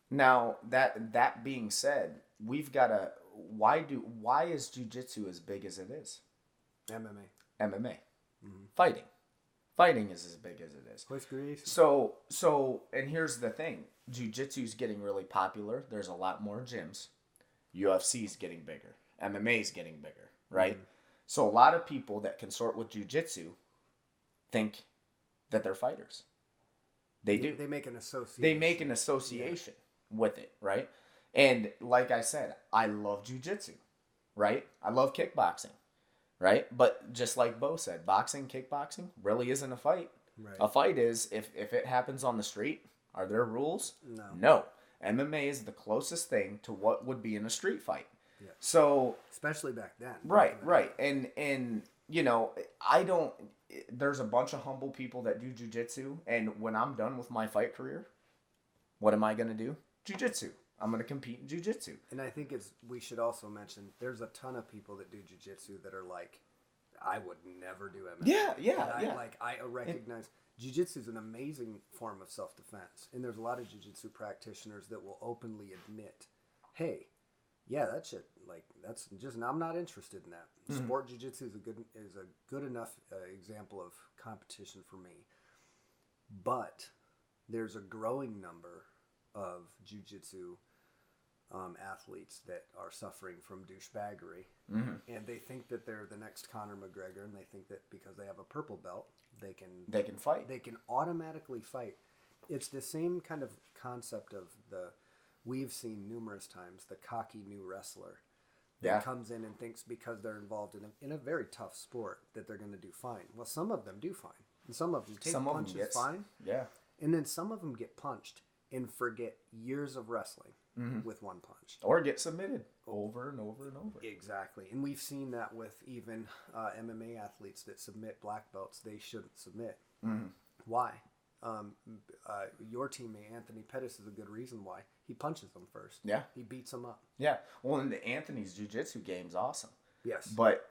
Now that being said, we've got to. Why is jiu-jitsu as big as it is? MMA. MMA. Fighting is as big as it is. Voice grease. So, and here's the thing. Jiu-jitsu is getting really popular. There's a lot more gyms. UFC's getting bigger. MMA's getting bigger, right? So a lot of people that consort with jiu-jitsu think that they're fighters. They do. They make an association. They make an association with it, right? And like I said, I love jiu-jitsu, right? I love kickboxing, right? But just like Bo said, kickboxing really isn't a fight. Right. A fight is if it happens on the street, Are there rules? No. No. MMA is the closest thing to what would be in a street fight. Yeah. So Especially back then. right. And you know, there's a bunch of humble people that do jiu-jitsu, and when I'm done with my fight career, what am I going to do? Jiu-jitsu. I'm going to compete in jiu-jitsu. And I think we should also mention there's a ton of people that do jiu-jitsu that are like, I would never do MMA. Yeah. I recognize jiu-jitsu is an amazing form of self-defense, and there's a lot of jiu-jitsu practitioners that will openly admit, hey, yeah, that shit, like, that's just, I'm not interested in that. Mm-hmm. Sport jiu-jitsu is a good enough example of competition for me. But there's a growing number of jiu-jitsu athletes that are suffering from douchebaggery, and they think that they're the next Conor McGregor, and they think that because they have a purple belt, they can fight. They can automatically fight. It's the same kind of concept of we've seen numerous times the cocky new wrestler that comes in and thinks because they're involved in a very tough sport that they're going to do fine. Well, some of them do fine, and some of them take punches fine. Yeah. And then some of them get punched and forget years of wrestling with one punch. Or get submitted over and over and over. Exactly. And we've seen that with even MMA athletes that submit black belts they shouldn't submit. Why? Your teammate, Anthony Pettis, is a good reason why. He punches them first. Yeah. He beats them up. Yeah. Well, and the Anthony's jiu-jitsu game's awesome. Yes. But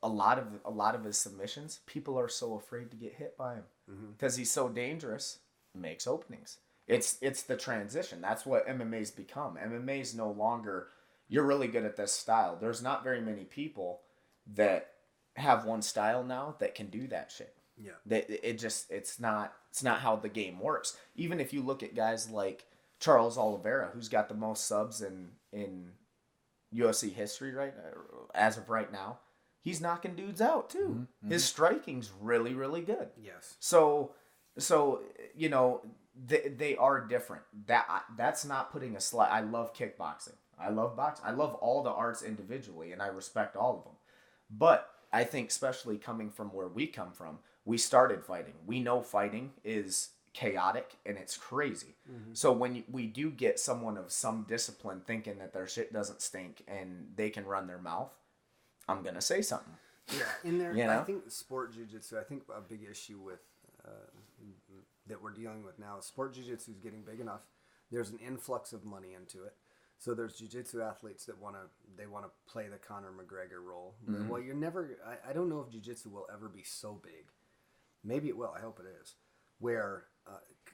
a lot of his submissions, people are so afraid to get hit by him because he's so dangerous. Makes openings. It's the transition. That's what MMA's become. MMA's no longer, you're really good at this style. There's not very many people that have one style now that can do that shit. Yeah. It's not how the game works. Even if you look at guys like Charles Oliveira, who's got the most subs in UFC history as of right now, he's knocking dudes out too. His striking's really, really good. Yes. So you know, they are different. That's not putting a slight. I love kickboxing. I love boxing. I love all the arts individually, and I respect all of them. But I think, especially coming from where we come from, we started fighting. We know fighting is chaotic and it's crazy. So when we do get someone of some discipline thinking that their shit doesn't stink and they can run their mouth, I'm gonna say something. Yeah, in there, You know? I think sport jiu-jitsu, I think a big issue with that we're dealing with now is sport jiu-jitsu is getting big enough. There's an influx of money into it. So there's jiu-jitsu athletes that want to play the Conor McGregor role. Well, you're never, I don't know if jiu-jitsu will ever be so big. Maybe it will. I hope it is. Where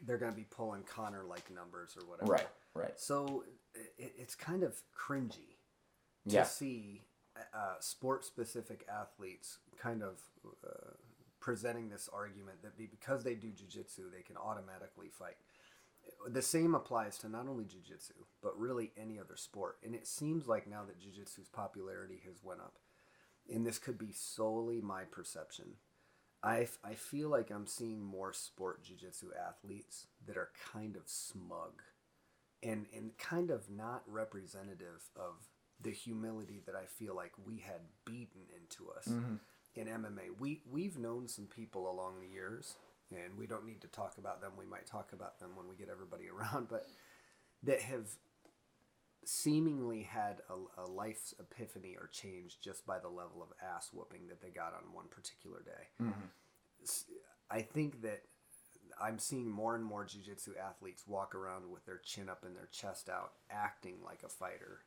they're going to be pulling Conor-like numbers or whatever. Right. So it's kind of cringy to see sport-specific athletes kind of presenting this argument that because they do jiu-jitsu, they can automatically fight. The same applies to not only jiu-jitsu, but really any other sport. And it seems like now that jiu-jitsu's popularity has went up, and this could be solely my perception, I feel like I'm seeing more sport jiu-jitsu athletes that are kind of smug and kind of not representative of the humility that I feel like we had beaten into us in MMA. We've known some people along the years, and we don't need to talk about them. We might talk about them when we get everybody around, but that have seemingly had a life's epiphany or change just by the level of ass whooping that they got on one particular day. I think that I'm seeing more and more jiu-jitsu athletes walk around with their chin up and their chest out, acting like a fighter,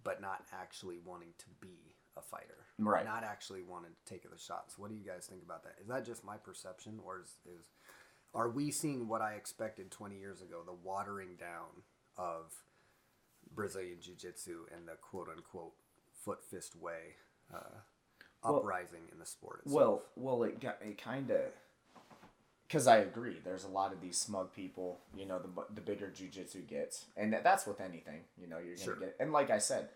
but not actually wanting to be a fighter. Right. Not actually wanting to take the shots. What do you guys think about that? Is that just my perception, or are we seeing what I expected 20 years ago, the watering down of Brazilian jiu-jitsu and the quote-unquote foot fist way uprising in the sport itself? Well, it kind of, because I agree. There's a lot of these smug people. You know, the bigger jiu-jitsu gets, and that's with anything. You know, you're gonna get. And like I said,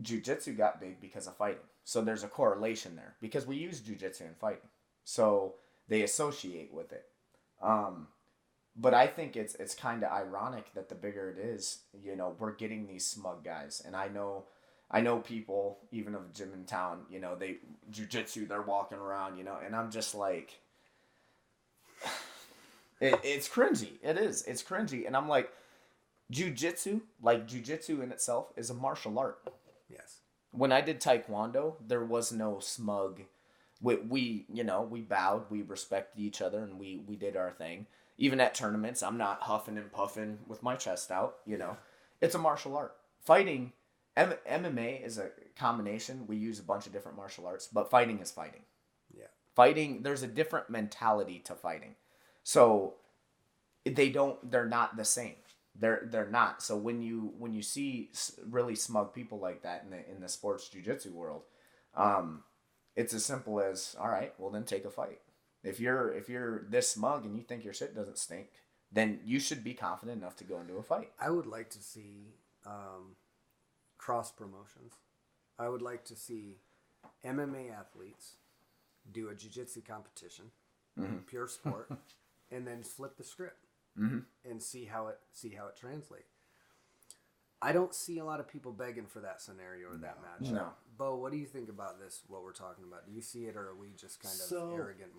jiu-jitsu got big because of fighting. So there's a correlation there because we use jiu-jitsu in fighting. So they associate with it. But I think it's kind of ironic that the bigger it is, you know, we're getting these smug guys. And I know people, even of a gym in town, you know, they jiu-jitsu, they're walking around, you know, and I'm just like, It's cringy. It is. It's cringy. And I'm like, jujitsu in itself is a martial art. Yes. When I did taekwondo, there was no smug. We bowed, we respected each other, and we did our thing. Even at tournaments, I'm not huffing and puffing with my chest out. It's a martial art. Fighting, MMA is a combination. We use a bunch of different martial arts, but fighting is fighting. Yeah. Fighting, there's a different mentality to fighting. So they're not the same. They're not. So when you see really smug people like that in the sports jiu-jitsu world, it's as simple as, all right, well then take a fight. If you're this smug and you think your shit doesn't stink, then you should be confident enough to go into a fight. I would like to see cross promotions. I would like to see MMA athletes do a jiu-jitsu competition, pure sport, and then flip the script and see how it translates. I don't see a lot of people begging for that scenario or that match. No. Bo, what do you think about this? What we're talking about? Do you see it, or are we just kind of arrogant?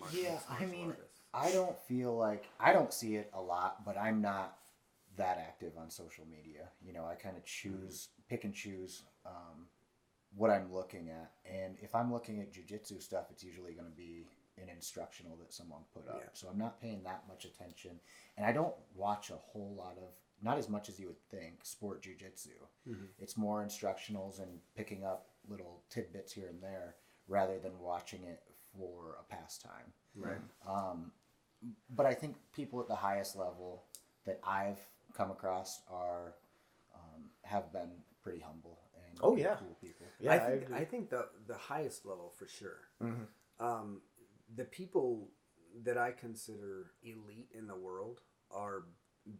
I don't feel like I don't see it a lot, but I'm not that active on social media. I kind of pick and choose what I'm looking at, and if I'm looking at jiu-jitsu stuff, it's usually going to be an instructional that someone put up. Yeah. So I'm not paying that much attention, and I don't watch a whole lot of, not as much as you would think, sport jiu-jitsu. It's more instructionals and picking up little tidbits here and there rather than watching it for a pastime. Right. But I think people at the highest level that I've come across have been pretty humble and Oh, yeah. cool people. Yeah, I think the highest level for sure. The people that I consider elite in the world are,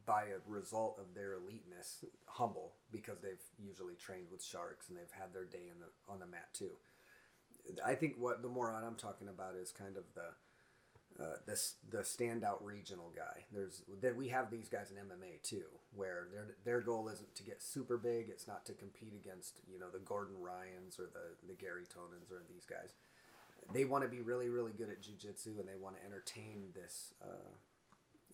by a result of their eliteness, humble, because they've usually trained with sharks and they've had their day on the mat too. I think what the moron I'm talking about is kind of the standout regional guy. We have these guys in MMA too, where their goal isn't to get super big. It's not to compete against the Gordon Ryans or the Gary Tonans or these guys. They want to be really, really good at jiu-jitsu, and they want to entertain this.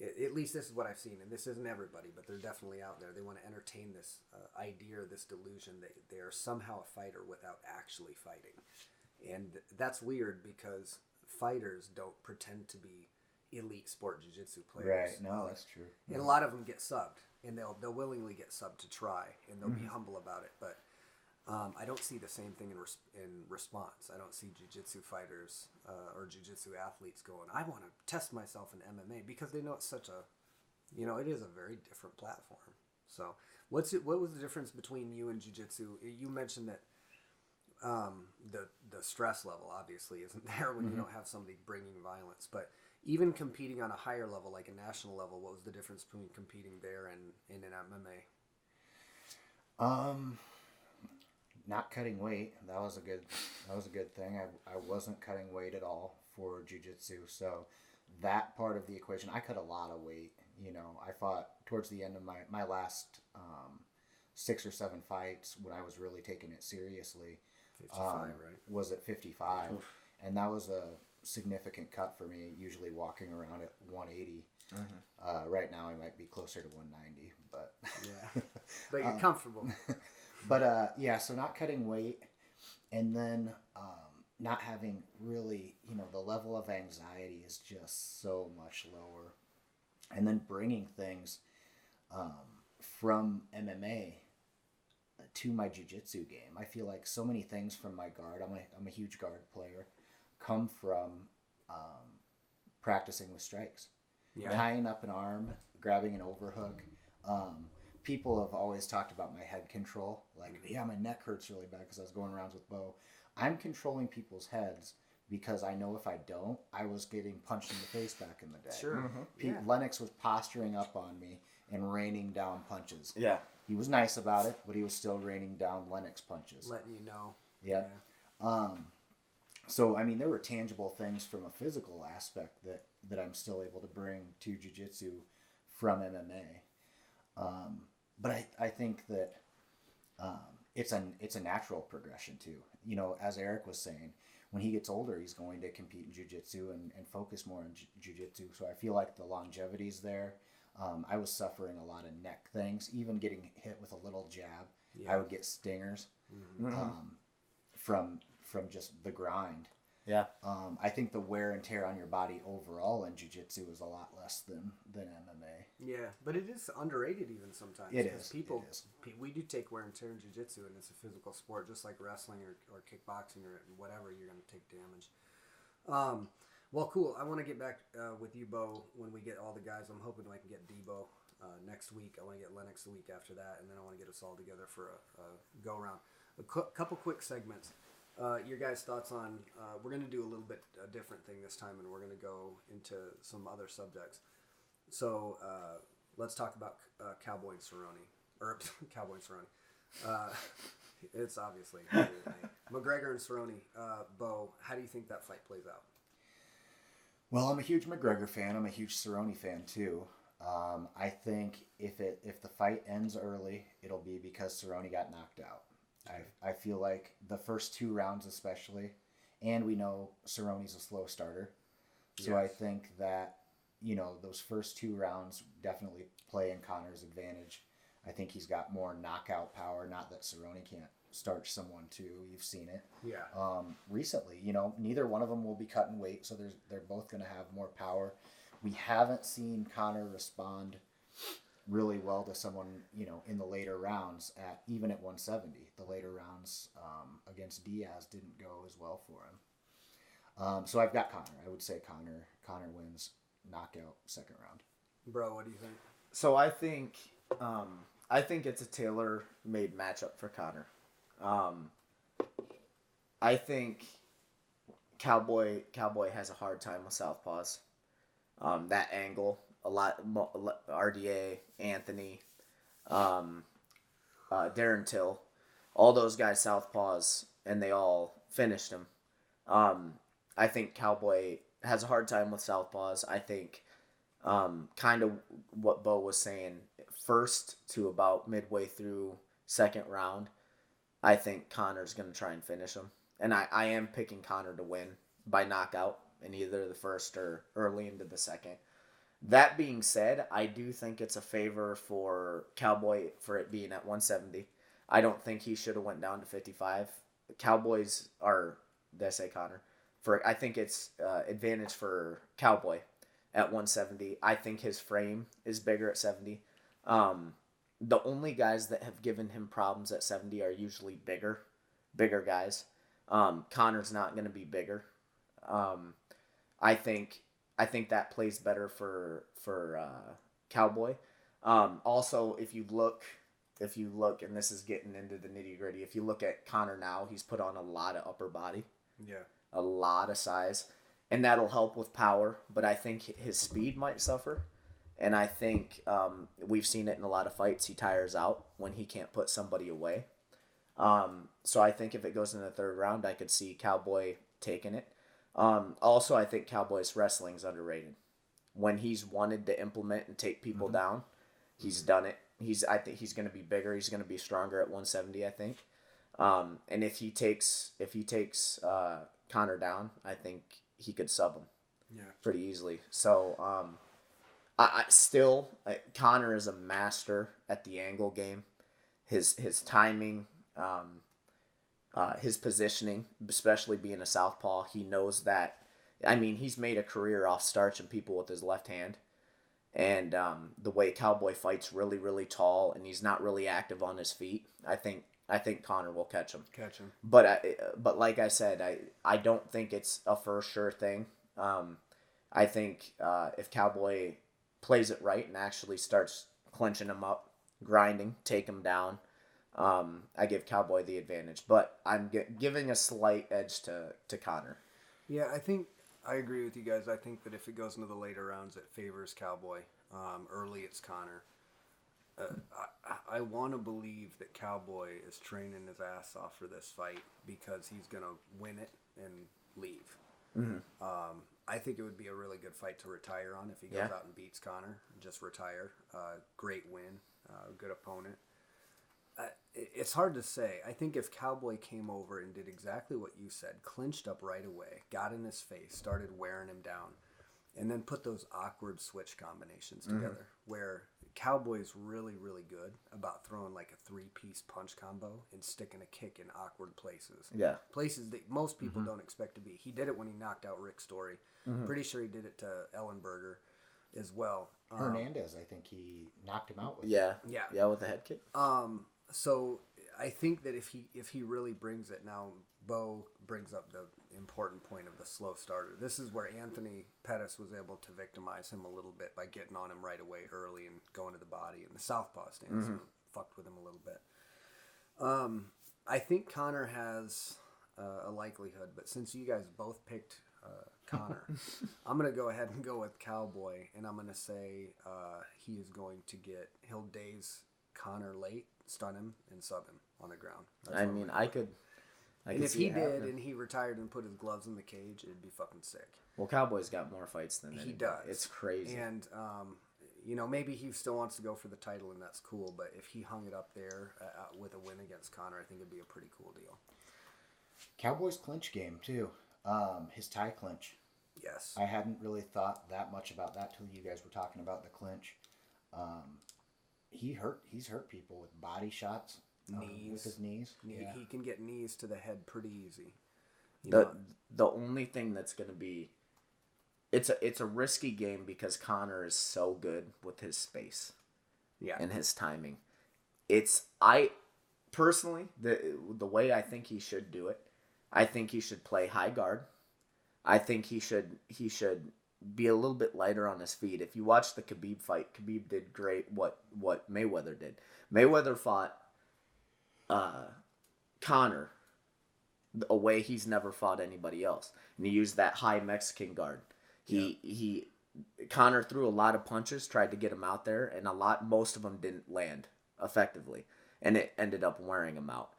At least this is what I've seen, and this isn't everybody, but they're definitely out there. They want to entertain this idea, this delusion that they are somehow a fighter without actually fighting. And that's weird because fighters don't pretend to be elite sport jiu-jitsu players. Right, no, that's true. And a lot of them get subbed, and they'll willingly get subbed to try, and they'll be humble about it. But I don't see the same thing in response. I don't see jiu-jitsu fighters or jiu-jitsu athletes going, I want to test myself in MMA, because they know it's such a, it is a very different platform. So what was the difference between you and jiu-jitsu? You mentioned that the stress level obviously isn't there when you don't have somebody bringing violence, but even competing on a higher level, like a national level, what was the difference between competing there and in an MMA? Not cutting weight. That was a good thing. I wasn't cutting weight at all for jiu-jitsu, so that part of the equation, I cut a lot of weight. I fought towards the end of my last 6 or 7 fights when I was really taking it seriously. 55, right? Was at 55. Oof. And that was a significant cut for me, usually walking around at 180. Right now I might be closer to 190, but yeah, but you're comfortable. But so not cutting weight, and then not having really, the level of anxiety is just so much lower, and then bringing things from MMA to my jiu-jitsu game. I feel like so many things from my guard, I'm a huge guard player, come from practicing with strikes. Yeah. Tying up an arm, grabbing an overhook. People have always talked about my head control. Like, yeah, my neck hurts really bad because I was going rounds with Bo. I'm controlling people's heads because I know if I don't, I was getting punched in the face back in the day. Sure. Lennox was posturing up on me and raining down punches. Yeah. He was nice about it, but he was still raining down Lennox punches. Letting you know. Yeah. So, there were tangible things from a physical aspect that I'm still able to bring to jiu-jitsu from MMA. But I think that it's a natural progression too. As Eric was saying, when he gets older, he's going to compete in jiu-jitsu and focus more on jiu-jitsu. So I feel like the longevity's there. I was suffering a lot of neck things, even getting hit with a little jab. Yeah. I would get stingers from just the grind. Yeah. I think the wear and tear on your body overall in jiu-jitsu is a lot less than MMA. Yeah, but it is underrated even sometimes. It 'cause is. People, It is. we do take wear and tear in jiu-jitsu, and it's a physical sport, just like wrestling or kickboxing or whatever. You're going to take damage. Well, cool. I want to get back with you, Bo, when we get all the guys. I'm hoping I can get Debo next week. I want to get Lennox the week after that, and then I want to get us all together for a go-round. A couple quick segments. Your guys' thoughts on, we're going to do a little bit different thing this time, and we're going to go into some other subjects. So let's talk about Cowboy and Cerrone. Or Cowboy and Cerrone. It's obviously McGregor and Cerrone. Bo, how do you think that fight plays out? Well, I'm a huge McGregor fan. I'm a huge Cerrone fan too. I think if the fight ends early, it'll be because Cerrone got knocked out. I feel like the first 2 rounds especially, and we know Cerrone's a slow starter. So I think that, those first 2 rounds definitely play in Conor's advantage. I think he's got more knockout power. Not that Cerrone can't starch someone too. You've seen it. Yeah. Recently, neither one of them will be cutting weight, so they're both going to have more power. We haven't seen Conor respond really well to someone, in the later rounds even at 170. The later rounds against Diaz didn't go as well for him. So I've got Conor. I would say Conor wins knockout second round. Bro, what do you think? So I think it's a tailor-made matchup for Conor. I think Cowboy has a hard time with southpaws. That angle, a lot, RDA, Anthony, Darren Till, all those guys southpaws, and they all finished him. I think Cowboy has a hard time with southpaws. I think kind of what Bo was saying, first to about midway through second round, I think Conor's going to try and finish him. And I am picking Conor to win by knockout in either the first or early into the second. That being said, I do think it's a favor for Cowboy for it being at 170. I don't think he should have went down to 55. Cowboys are, did I say Conor? I think it's advantage for Cowboy at 170. I think his frame is bigger at 70. The only guys that have given him problems at 70 are usually bigger guys. Conor's not going to be bigger. I think that plays better for Cowboy. Also, if you look, and this is getting into the nitty gritty, if you look at Conor now, he's put on a lot of upper body, a lot of size, and that'll help with power. But I think his speed might suffer, and I think we've seen it in a lot of fights. He tires out when he can't put somebody away. So I think if it goes in the third round, I could see Cowboy taking it. Also, I think Cowboy's wrestling is underrated. When he's wanted to implement and take people down, he's done it. I think he's going to be bigger. He's going to be stronger at 170. I think. And if he takes Conor down, I think he could sub him. Pretty easily. So I still Conor is a master at the angle game. His timing. His positioning, especially being a southpaw, he knows that. I mean, he's made a career off starching people with his left hand, and the way Cowboy fights really, really tall, and he's not really active on his feet. I think Conor will catch him. But like I said, I don't think it's a for sure thing. I think if Cowboy plays it right and actually starts clinching him up, grinding, take him down. I give Cowboy the advantage, but I'm giving a slight edge to Conor. Yeah, I agree with you guys. I think that if it goes into the later rounds, it favors Cowboy. Early, it's Conor. I want to believe that Cowboy is training his ass off for this fight because he's going to win it and leave. Mm-hmm. I think it would be a really good fight to retire on if he goes out and beats Conor. Just retire. Great win. Good opponent. It's hard to say. I think if Cowboy came over and did exactly what you said, clinched up right away, got in his face, started wearing him down, and then put those awkward switch combinations together, where Cowboy's really, really good about throwing like a 3-piece punch combo and sticking a kick in awkward places. Yeah. Places that most people don't expect to be. He did it when he knocked out Rick Story. Pretty sure he did it to Ellenberger as well. Hernandez, I think he knocked him out with Yeah. Yeah. Yeah, with the head kick. So I think that if he really brings it now, Bo brings up the important point of the slow starter. This is where Anthony Pettis was able to victimize him a little bit by getting on him right away early and going to the body, and the southpaw stance fucked with him a little bit. I think Connor has a likelihood, but since you guys both picked Connor, I'm going to go ahead and go with Cowboy, and I'm going to say he is going to he'll daze Connor late, stun him, and sub him on the ground. That's I what I'm mean, gonna I do. could And if see he it did happening. and he retired and put his gloves in the cage, it'd be fucking sick. Well, Cowboy's got more fights than He anybody. does. It's crazy. And, maybe he still wants to go for the title, and that's cool. But if he hung it up there with a win against Connor, I think it'd be a pretty cool deal. Cowboys clinch game too. His tie clinch. Yes. I hadn't really thought that much about that till you guys were talking about the clinch. He's hurt people with body shots, Knees. with his knees. Yeah. He can get knees to the head pretty easy. The only thing that's going to be it's a risky game because Connor is so good with his space Yeah. and his timing. I personally the way I think he should do it, I think he should play high guard. I think he should be a little bit lighter on his feet. If you watch the Khabib fight, Khabib did great what Mayweather did. Mayweather fought Connor a way he's never fought anybody else. And he used that high Mexican guard. Connor threw a lot of punches, tried to get him out there, and most of them didn't land effectively. And it ended up wearing him out.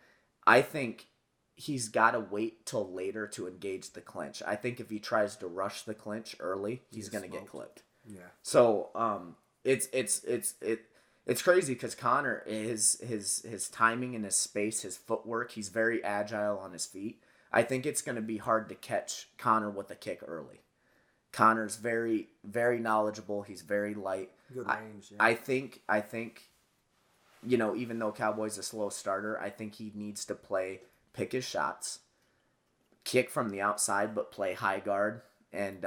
I think he's got to wait till later to engage the clinch. I think if he tries to rush the clinch early, he's going to get clipped. Yeah. So it's crazy because Connor his timing and his space, his footwork, he's very agile on his feet. I think it's going to be hard to catch Connor with a kick early. Connor's very, very knowledgeable. He's very light. Good range. Yeah. I think even though Cowboy's a slow starter, I think he needs to pick his shots, kick from the outside, but play high guard, and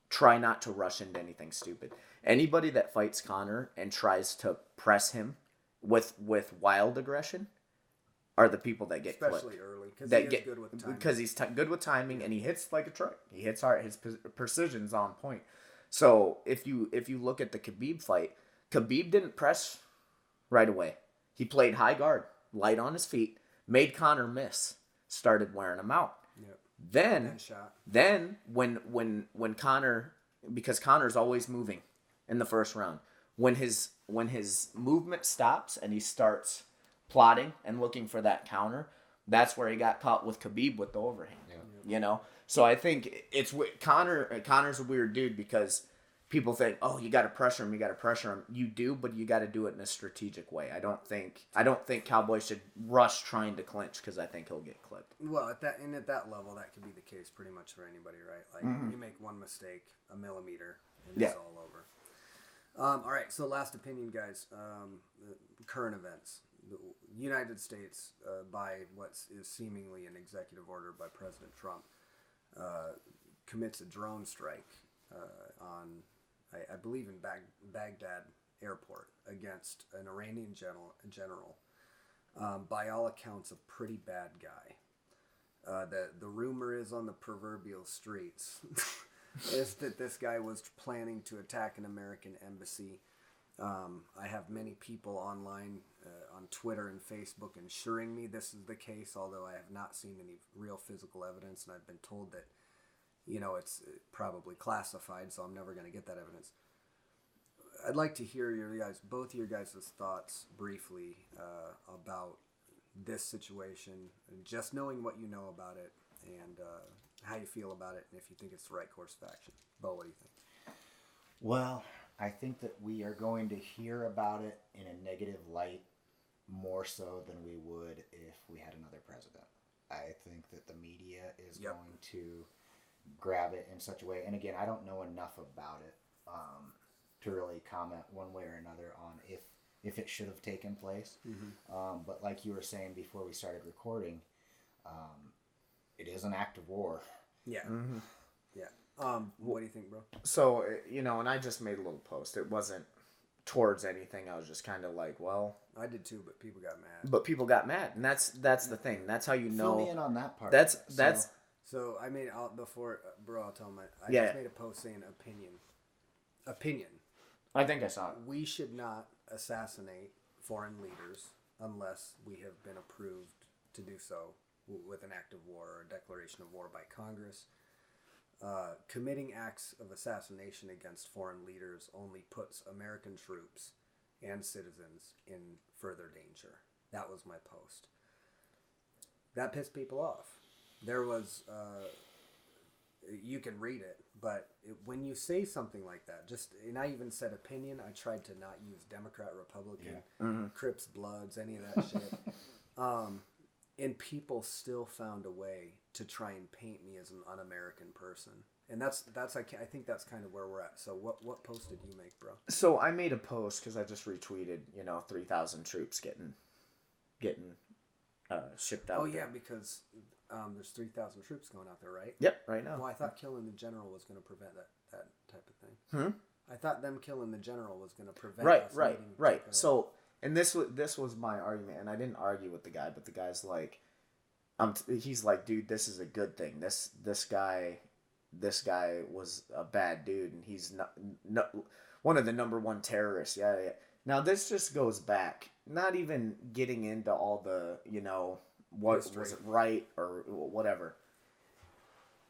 try not to rush into anything stupid. Anybody that fights Connor and tries to press him with wild aggression are the people that get Especially clipped. early, because That he is get good with the timing. because he's good with timing and he hits like a truck. He hits hard. His precision's on point. So if you look at the Khabib fight, Khabib didn't press right away. He played high guard, light on his feet, made Connor miss, started wearing him out. Yep. Then shot. when Connor, because Connor's always moving in the first round, when his movement stops and he starts plotting and looking for that counter, that's where he got caught with Khabib with the overhand. Yeah. So I think it's Connor's a weird dude because people think, oh, you got to pressure him. You do, but you got to do it in a strategic way. I don't think Cowboy should rush trying to clinch because I think he'll get clipped. Well, at that level, that could be the case pretty much for anybody, right? Like you make one mistake, a millimeter, and it's all over. All right, so last opinion, guys. Current events. The United States, by what is seemingly an executive order by President Trump, commits a drone strike on, I believe, in Baghdad airport against an Iranian general. By all accounts, a pretty bad guy. The rumor is on the proverbial streets is that this guy was planning to attack an American embassy. I have many people online on Twitter and Facebook ensuring me this is the case, although I have not seen any real physical evidence, and I've been told that, it's probably classified, so I'm never going to get that evidence. I'd like to hear both your guys' thoughts briefly about this situation, just knowing what you know about it, and how you feel about it, and if you think it's the right course of action. Bo, what do you think? Well, I think that we are going to hear about it in a negative light more so than we would if we had another president. I think that the media is Yep. going to grab it in such a way. And again, I don't know enough about it to really comment one way or another on if it should have taken place. But like you were saying before we started recording, it is an act of war. Yeah. Yeah. What do you think, bro? So, and I just made a little post. It wasn't towards anything. I was just kind of like, well, I did too, but people got mad. but people got mad, and that's the thing. That's how you Fill me know. in on that part. That's So I made before, bro. I'll tell my. I Yeah. just made a post saying opinion. I think I saw it. We should not assassinate foreign leaders unless we have been approved to do so with an act of war or a declaration of war by Congress. Committing acts of assassination against foreign leaders only puts American troops and citizens in further danger. That was my post. That pissed people off. There was, you can read it, but when you say something like that, and I even said opinion, I tried to not use Democrat, Republican, Crips, Bloods, any of that shit. And people still found a way to try and paint me as an un-American person. And that's I think that's kind of where we're at. So what post did you make, bro? So I made a post because I just retweeted, 3,000 troops getting shipped out. Oh, yeah, there. because there's 3,000 troops going out there, right? Yep, right now. Well, I thought killing the general was going to prevent that type of thing. I thought them killing the general was going to prevent us needing to Right. go. So, and this was my argument, and I didn't argue with the guy, but the guy's like, he's like, dude, this is a good thing. This guy was a bad dude, and he's not one of the number one terrorists. Yeah. Now this just goes back, not even getting into all the, what History. was it right or whatever.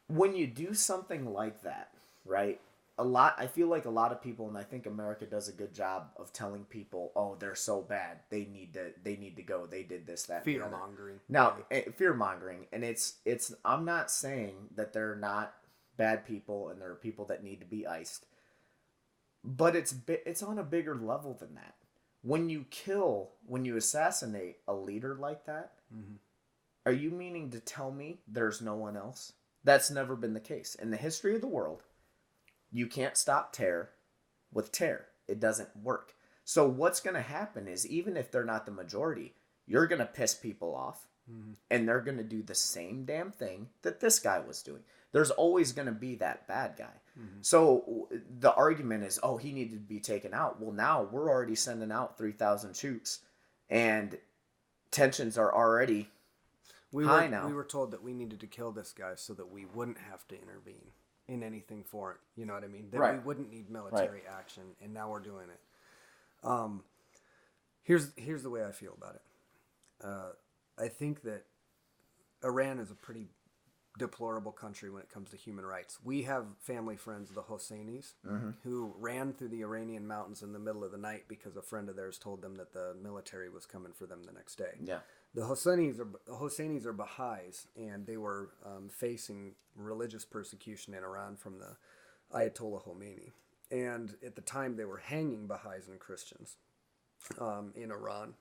When you do something like that, right? I feel like a lot of people, and I think America does a good job of telling people, oh, they're so bad, they need to go, they did this, that, and the other. Fear-mongering. Now, fear mongering, and it's. I'm not saying that they're not bad people and there are people that need to be iced, but it's on a bigger level than that. When you assassinate a leader like that, are you meaning to tell me there's no one else? That's never been the case in the history of the world. You can't stop terror with terror. It doesn't work. So what's going to happen is, even if they're not the majority, you're going to piss people off, and they're going to do the same damn thing that this guy was doing. There's always going to be that bad guy. So the argument is, oh, he needed to be taken out. Well, now we're already sending out 3,000 troops, and tensions are already high now. We were told that we needed to kill this guy so that we wouldn't have to intervene in anything foreign. You know what I mean? That Right. we wouldn't need military action, and now we're doing it. Here's the way I feel about it. I think that Iran is a pretty deplorable country when it comes to human rights. We have family friends, the Hosseinis, who ran through the Iranian mountains in the middle of the night because a friend of theirs told them that the military was coming for them the next day. Yeah. The Hosseinis are Baha'is, and they were facing religious persecution in Iran from the Ayatollah Khomeini. And at the time, they were hanging Baha'is and Christians in Iran.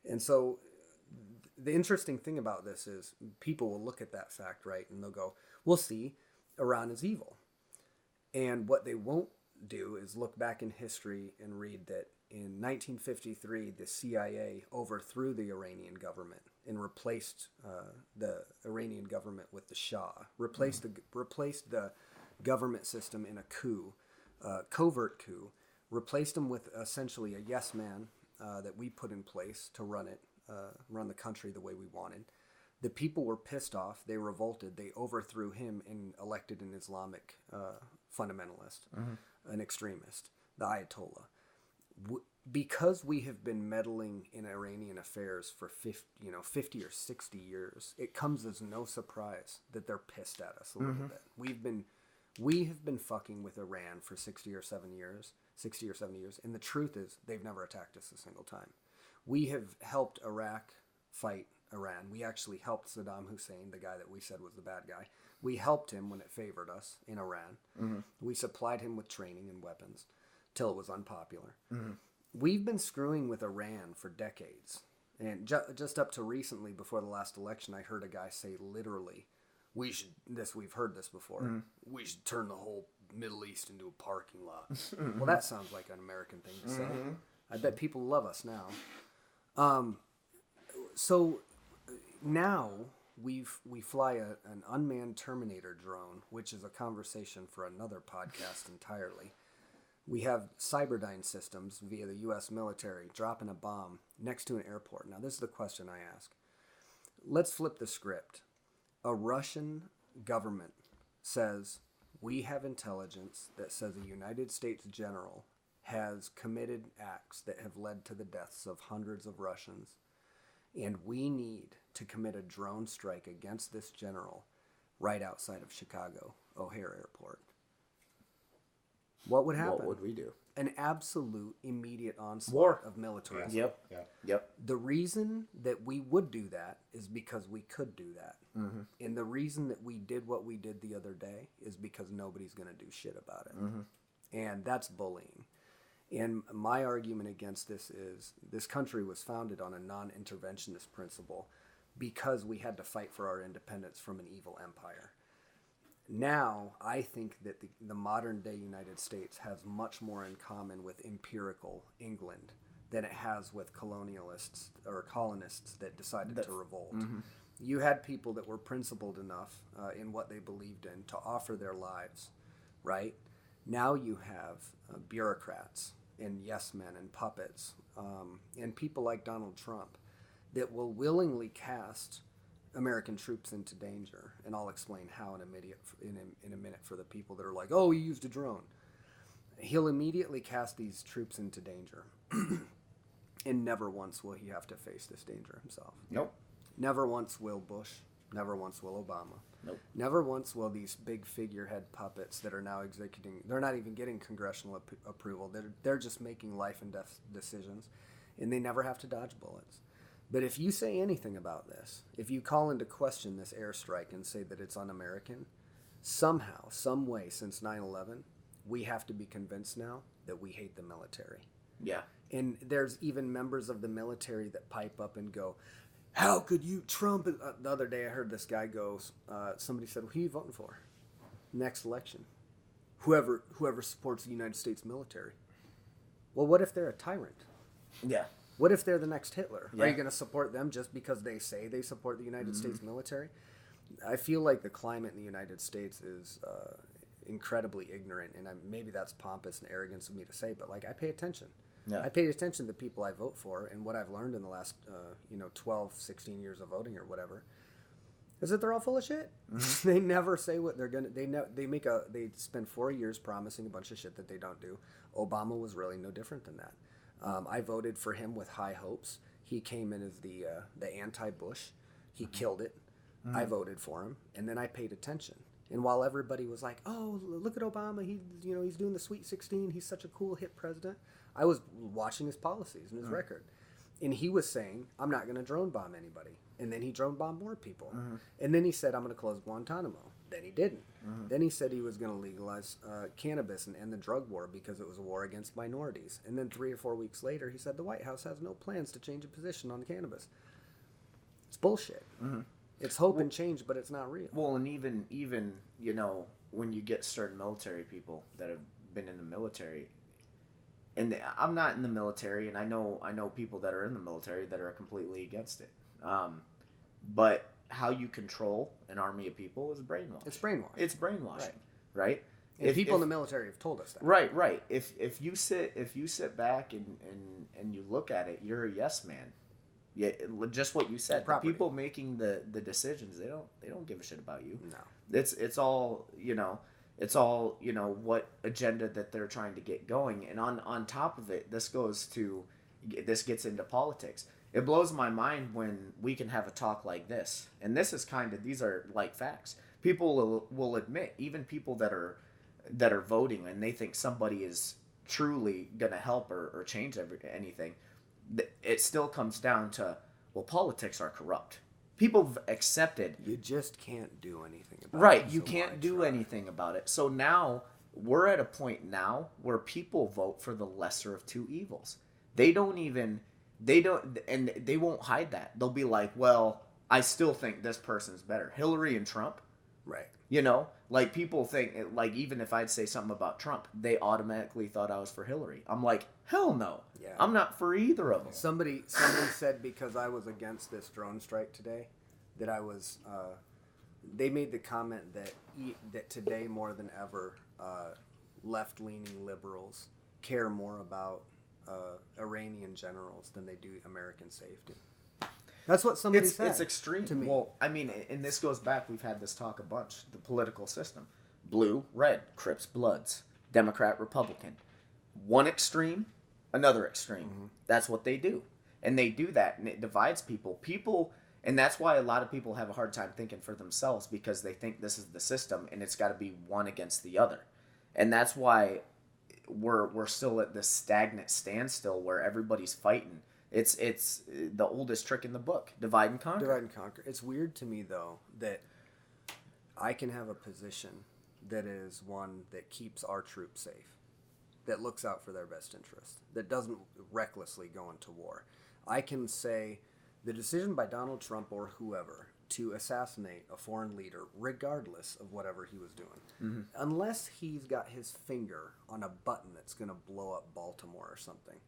And so the interesting thing about this is people will look at that fact, right, and they'll go, well, see, Iran is evil. And what they won't do is look back in history and read that in 1953, the CIA overthrew the Iranian government and replaced the Iranian government with the Shah, replaced the government system in a coup, covert coup, replaced them with essentially a yes man that we put in place to run the country the way we wanted. The people were pissed off. They revolted. They overthrew him and elected an Islamic fundamentalist, an extremist, the Ayatollah. Because we have been meddling in Iranian affairs for 50 or 60 years, it comes as no surprise that they're pissed at us a little bit. We have been fucking with Iran for 60 or 70 years, and the truth is they've never attacked us a single time. We have helped Iraq fight Iran. We actually helped Saddam Hussein, the guy that we said was the bad guy. We helped him when it favored us in Iran. We supplied him with training and weapons till it was unpopular. we've been screwing with Iran for decades. And just up to recently, before the last election, I heard a guy say literally, we've heard this before, we should turn the whole Middle East into a parking lot. Well, that sounds like an American thing to say. I bet people love us now. So now we fly an unmanned Terminator drone, which is a conversation for another podcast entirely. We have Cyberdyne systems via the U.S. military dropping a bomb next to an airport. Now, this is the question I ask. Let's flip the script. A Russian government says, we have intelligence that says a United States general has committed acts that have led to the deaths of hundreds of Russians, and we need to commit a drone strike against this general right outside of Chicago, O'Hare Airport. What would happen? What would we do? An absolute immediate onslaught War. of militarism. Yep. Yeah. Yep. The reason that we would do that is because we could do that. Mm-hmm. And the reason that we did what we did the other day is because nobody's going to do shit about it. Mm-hmm. And that's bullying. And my argument against this is this country was founded on a non-interventionist principle because we had to fight for our independence from an evil empire. Now, I think that the modern-day United States has much more in common with empirical England than it has with colonialists or colonists that decided to revolt. Mm-hmm. You had people that were principled enough in what they believed in to offer their lives, right? Now you have bureaucrats and yes men and puppets and people like Donald Trump that will willingly cast American troops into danger, and I'll explain how in a minute for the people that are like, oh, he used a drone. He'll immediately cast these troops into danger, and never once will he have to face this danger himself. Nope. Never once will Bush. Never once will Obama. Nope. Never once will these big figurehead puppets that are now executing. They're not even getting congressional approval. They're just making life and death decisions, and they never have to dodge bullets. But if you say anything about this, if you call into question this airstrike and say that it's un-American, somehow, some way since 9/11, we have to be convinced now that we hate the military. Yeah. And there's even members of the military that pipe up and go, how could you, Trump? The other day I heard this guy go, somebody said, who are you voting for? Next election. Whoever supports the United States military. Well, what if they're a tyrant? Yeah. What if they're the next Hitler? Yeah. Are you going to support them just because they say they support the United States military? I feel like the climate in the United States is incredibly ignorant, and maybe that's pompous and arrogance of me to say, but like I pay attention. Yeah. I pay attention to the people I vote for, and what I've learned in the last 12, 16 years of voting or whatever is that they're all full of shit. Mm-hmm. They never say what they're gonna. They spend 4 years promising a bunch of shit that they don't do. Obama was really no different than that. I voted for him with high hopes. He came in as the anti-Bush. He killed it. Mm-hmm. I voted for him, and then I paid attention. And while everybody was like, "Oh, look at Obama. He's doing the Sweet 16. He's such a cool, hip president," I was watching his policies and his record, and he was saying, "I'm not going to drone bomb anybody." And then he drone bombed more people. Mm-hmm. And then he said, "I'm going to close Guantanamo." Then he didn't. Mm-hmm. Then he said he was going to legalize cannabis and end the drug war because it was a war against minorities. And then 3 or 4 weeks later, he said the White House has no plans to change a position on cannabis. It's bullshit. Mm-hmm. It's hope and change, but it's not real. Well, and even when you get certain military people that have been in the military, and I'm not in the military, and I know people that are in the military that are completely against it. But how you control an army of people is brainwashing. It's brainwashing. It's brainwashing, right? And people in the military have told us that. Right. If you sit back and you look at it, you're a yes man. Yeah, just what you said. The people making the decisions, they don't give a shit about you. No. It's all what agenda that they're trying to get going. And on top of it, this gets into politics. It blows my mind when we can have a talk like this. And this is these are like facts. People will admit, even people that are voting and they think somebody is truly going to help or change anything, it still comes down to, well, politics are corrupt. People have accepted. You just can't do anything about it. Right, you can't do anything about it. So now we're at a point now where people vote for the lesser of two evils. They don't even, and they won't hide that. They'll be like, well, I still think this person's better. Hillary and Trump, Right. you know? Like, people think, like, even if I'd say something about Trump, they automatically thought I was for Hillary. I'm like, hell no. Yeah. I'm not for either of them. Somebody said because I was against this drone strike today, that I was. They made the comment that today more than ever, left-leaning liberals care more about Iranian generals than they do American safety. That's what somebody said. It's extreme to me. Well, I mean, and this goes back. We've had this talk a bunch. The political system: blue, red, Crips, Bloods, Democrat, Republican. One extreme, another extreme. Mm-hmm. That's what they do, and they do that, and it divides people. And that's why a lot of people have a hard time thinking for themselves, because they think this is the system, and it's got to be one against the other, and that's why we're still at this stagnant standstill where everybody's fighting. It's the oldest trick in the book: divide and conquer. Divide and conquer. It's weird to me, though, that I can have a position that is one that keeps our troops safe, that looks out for their best interest, that doesn't recklessly go into war. I can say the decision by Donald Trump or whoever to assassinate a foreign leader, regardless of whatever he was doing, unless he's got his finger on a button that's going to blow up Baltimore or something,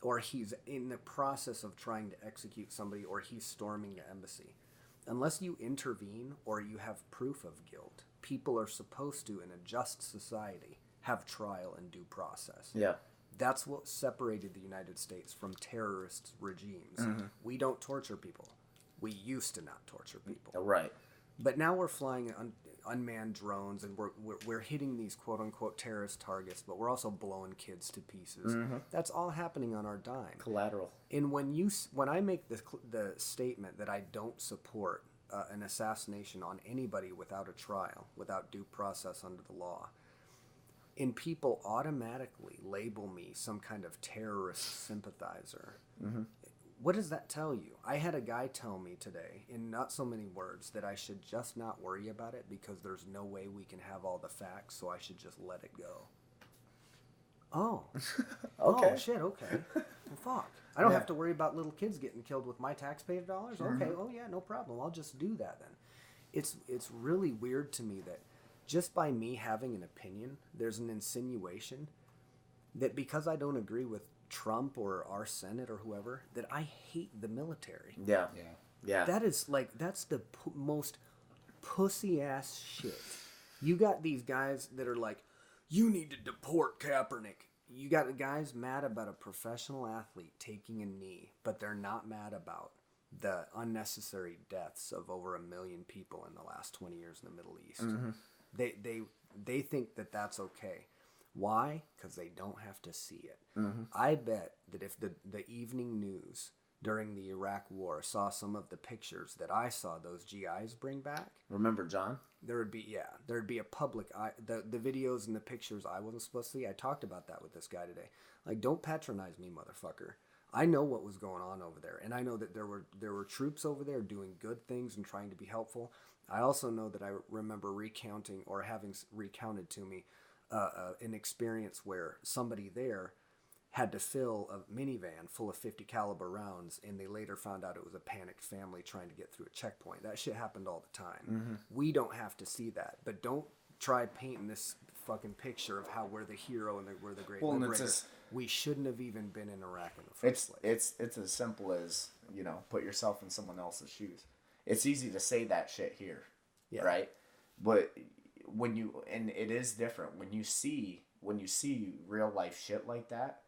or he's in the process of trying to execute somebody, or he's storming the embassy. Unless you intervene or you have proof of guilt, people are supposed to, in a just society, have trial and due process. Yeah. That's what separated the United States from terrorist regimes. We don't torture people. We used to not torture people. Right. But now we're flying unmanned drones, and we're hitting these quote-unquote terrorist targets, but we're also blowing kids to pieces. That's all happening on our dime. Collateral. And when I make the statement that I don't support an assassination on anybody without a trial, without due process under the law, and people automatically label me some kind of terrorist sympathizer, what does that tell you? I had a guy tell me today, in not so many words, that I should just not worry about it because there's no way we can have all the facts, so I should just let it go. Oh. Okay. Oh, shit, okay. Well, fuck. I don't have to worry about little kids getting killed with my taxpayer dollars? Okay, oh yeah, no problem. I'll just do that then. It's really weird to me that just by me having an opinion, there's an insinuation that because I don't agree with Trump or our Senate or whoever, that I hate the military. Yeah. Yeah. Yeah. That is that's the most pussy ass shit. You got these guys that are like, you need to deport Kaepernick. You got guys mad about a professional athlete taking a knee, but they're not mad about the unnecessary deaths of over 1 million people in the last 20 years in the Middle East. They think that that's okay. Why? Because they don't have to see it. I bet that if the evening news during the Iraq War saw some of the pictures that I saw those GIs bring back, Remember John? there'd be a public the videos and the pictures I wasn't supposed to see. I talked about that with this guy today. Like, don't patronize me, motherfucker. I know what was going on over there, and I know that there were troops over there doing good things and trying to be helpful. I also know that I remember recounting or having recounted to me an experience where somebody there had to fill a minivan full of 50 caliber rounds, and they later found out it was a panicked family trying to get through a checkpoint. That shit happened all the time. We don't have to see that, but don't try painting this fucking picture of how we're the hero and we're the great liberator. We shouldn't have even been in Iraq in the first place. It's as simple as, put yourself in someone else's shoes. It's easy to say that shit here, right? But and it is different when you see real life shit like that.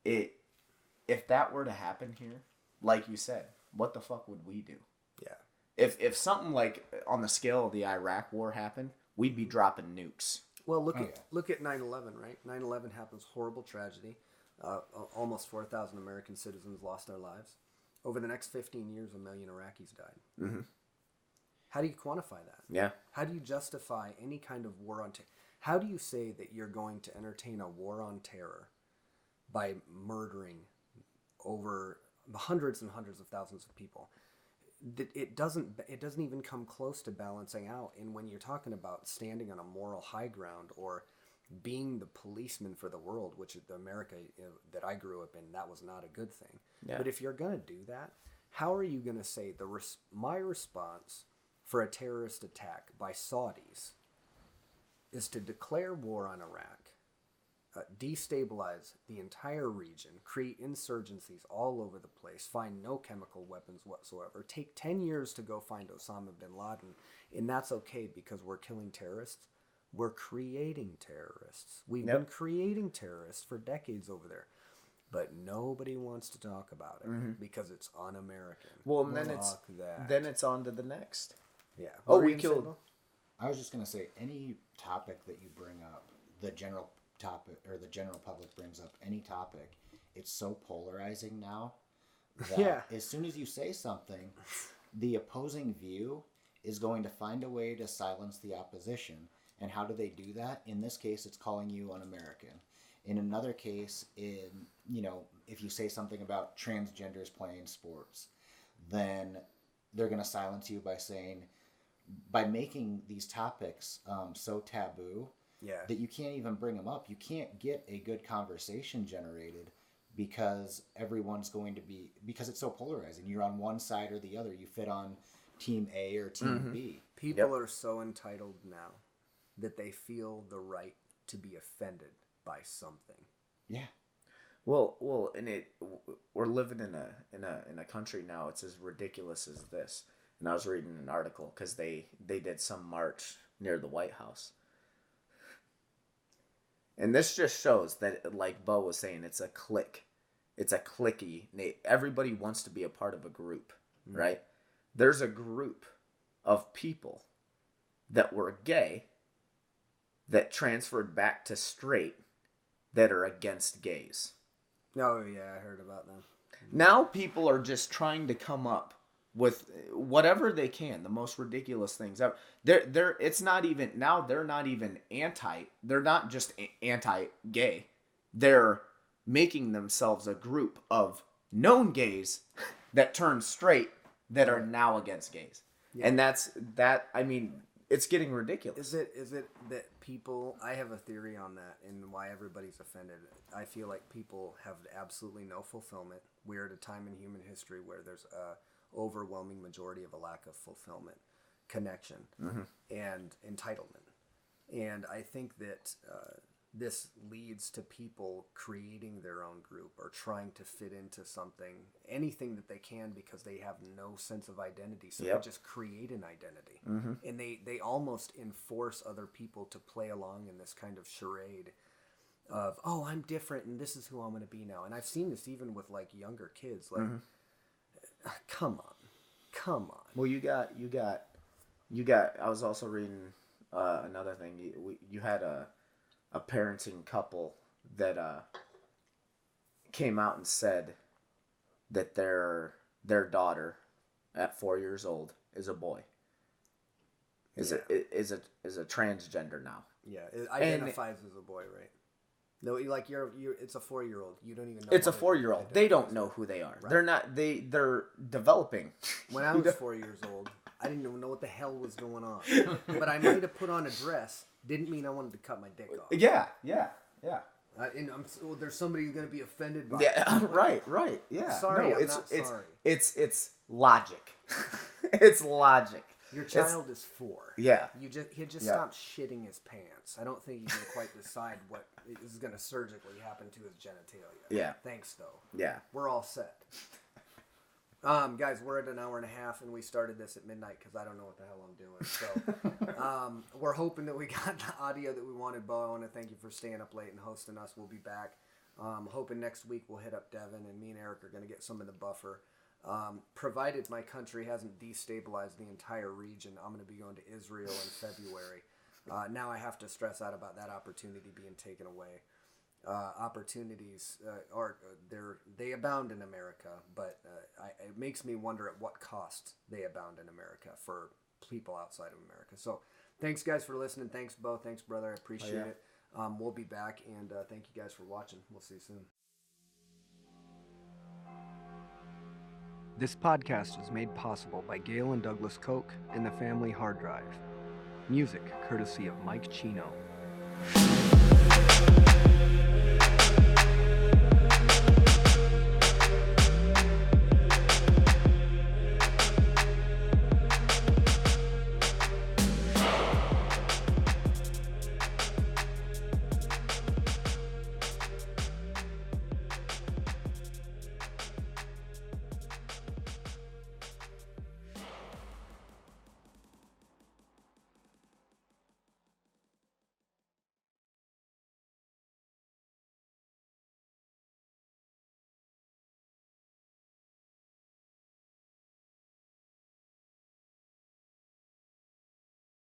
If that were to happen here, like you said, what the fuck would we do? Yeah. If something like on the scale of the Iraq War happened, we'd be dropping nukes. Well, look at 9/11, right? 9/11 happens, horrible tragedy. Almost 4,000 American citizens lost their lives. Over the next 15 years, 1 million Iraqis died. How do you quantify that? Yeah. How do you justify any kind of war on terror? How do you say that you're going to entertain a war on terror by murdering over hundreds and hundreds of thousands of people? It doesn't even come close to balancing out. And when you're talking about standing on a moral high ground or being the policeman for the world, which the America that I grew up in, that was not a good thing. Yeah. But if you're going to do that, how are you going to say my response for a terrorist attack by Saudis is to declare war on Iraq, destabilize the entire region, create insurgencies all over the place, find no chemical weapons whatsoever, take 10 years to go find Osama bin Laden, and that's okay because we're killing terrorists? We're creating terrorists. We've been creating terrorists for decades over there. But nobody wants to talk about it because it's un-American. Well, and then it's on to the next. Yeah. Oh, What were we you gonna say, killed. Bill? I was just gonna say, any topic that you bring up, the general topic or the general public brings up any topic, it's so polarizing now that Yeah. as soon as you say something, the opposing view is going to find a way to silence the opposition. And how do they do that? In this case, it's calling you un-American. In another case, if you say something about transgenders playing sports, then they're going to silence you by making these topics so taboo Yeah. that you can't even bring them up. You can't get a good conversation generated because because it's so polarizing. You're on one side or the other. You fit on team A or team B. People are so entitled now that they feel the right to be offended by something. Yeah. Well, and we're living in a country now. It's as ridiculous as this. And I was reading an article because they did some march near the White House, and this just shows that, like Bo was saying, it's a clique. It's a cliquey. Everybody wants to be a part of a group, right? There's a group of people that were gay that transferred back to straight that are against gays. Oh, yeah, I heard about them. Now people are just trying to come up with whatever they can, the most ridiculous things ever. They're not just anti-gay. They're making themselves a group of known gays that turn straight that are now against gays. Yeah. And I mean, it's getting ridiculous. Is it that people, I have a theory on that and why everybody's offended. I feel like people have absolutely no fulfillment. We're at a time in human history where there's a overwhelming majority of a lack of fulfillment, connection, and entitlement. And I think that this leads to people creating their own group or trying to fit into something, anything that they can, because they have no sense of identity. So they just create an identity. And they almost enforce other people to play along in this kind of charade of, oh, I'm different and this is who I'm going to be now. And I've seen this even with like younger kids. Like, come on. Well, you got. I was also reading another thing. You had a parenting couple that came out and said that their daughter at 4 years old is a boy. Is a transgender now. Yeah, it identifies as a boy, right? No, you're it's a 4-year-old. You don't even know. It's a 4-year-old. They don't know who they are. Right. They're developing. When I was 4 years old, I didn't even know what the hell was going on. But I might have put on a dress. Didn't mean I wanted to cut my dick off. Yeah. And there's somebody who's going to be offended by it. Yeah, right. Yeah. Sorry, no, I'm not sorry. It's logic. It's logic. Your child is 4. Yeah. He just stopped shitting his pants. I don't think he can quite decide what is going to surgically happen to his genitalia. Yeah. Thanks, though. Yeah. We're all set. Guys, we're at an hour and a half, and we started this at midnight because I don't know what the hell I'm doing. So we're hoping that we got the audio that we wanted. Bo, I want to thank you for staying up late and hosting us. We'll be back. Hoping next week we'll hit up Devin, and me and Eric are going to get some of the buffer. Provided my country hasn't destabilized the entire region, I'm going to be going to Israel in February. Now I have to stress out about that opportunity being taken away. Opportunities they abound in America, but it makes me wonder at what cost they abound in America for people outside of America. So thanks guys for listening. Thanks Bo. Thanks brother. I appreciate it. We'll be back, and thank you guys for watching. We'll see you soon. This podcast is made possible by Gail and Douglas Koch and the Family Hard Drive. Music courtesy of Mike Chino.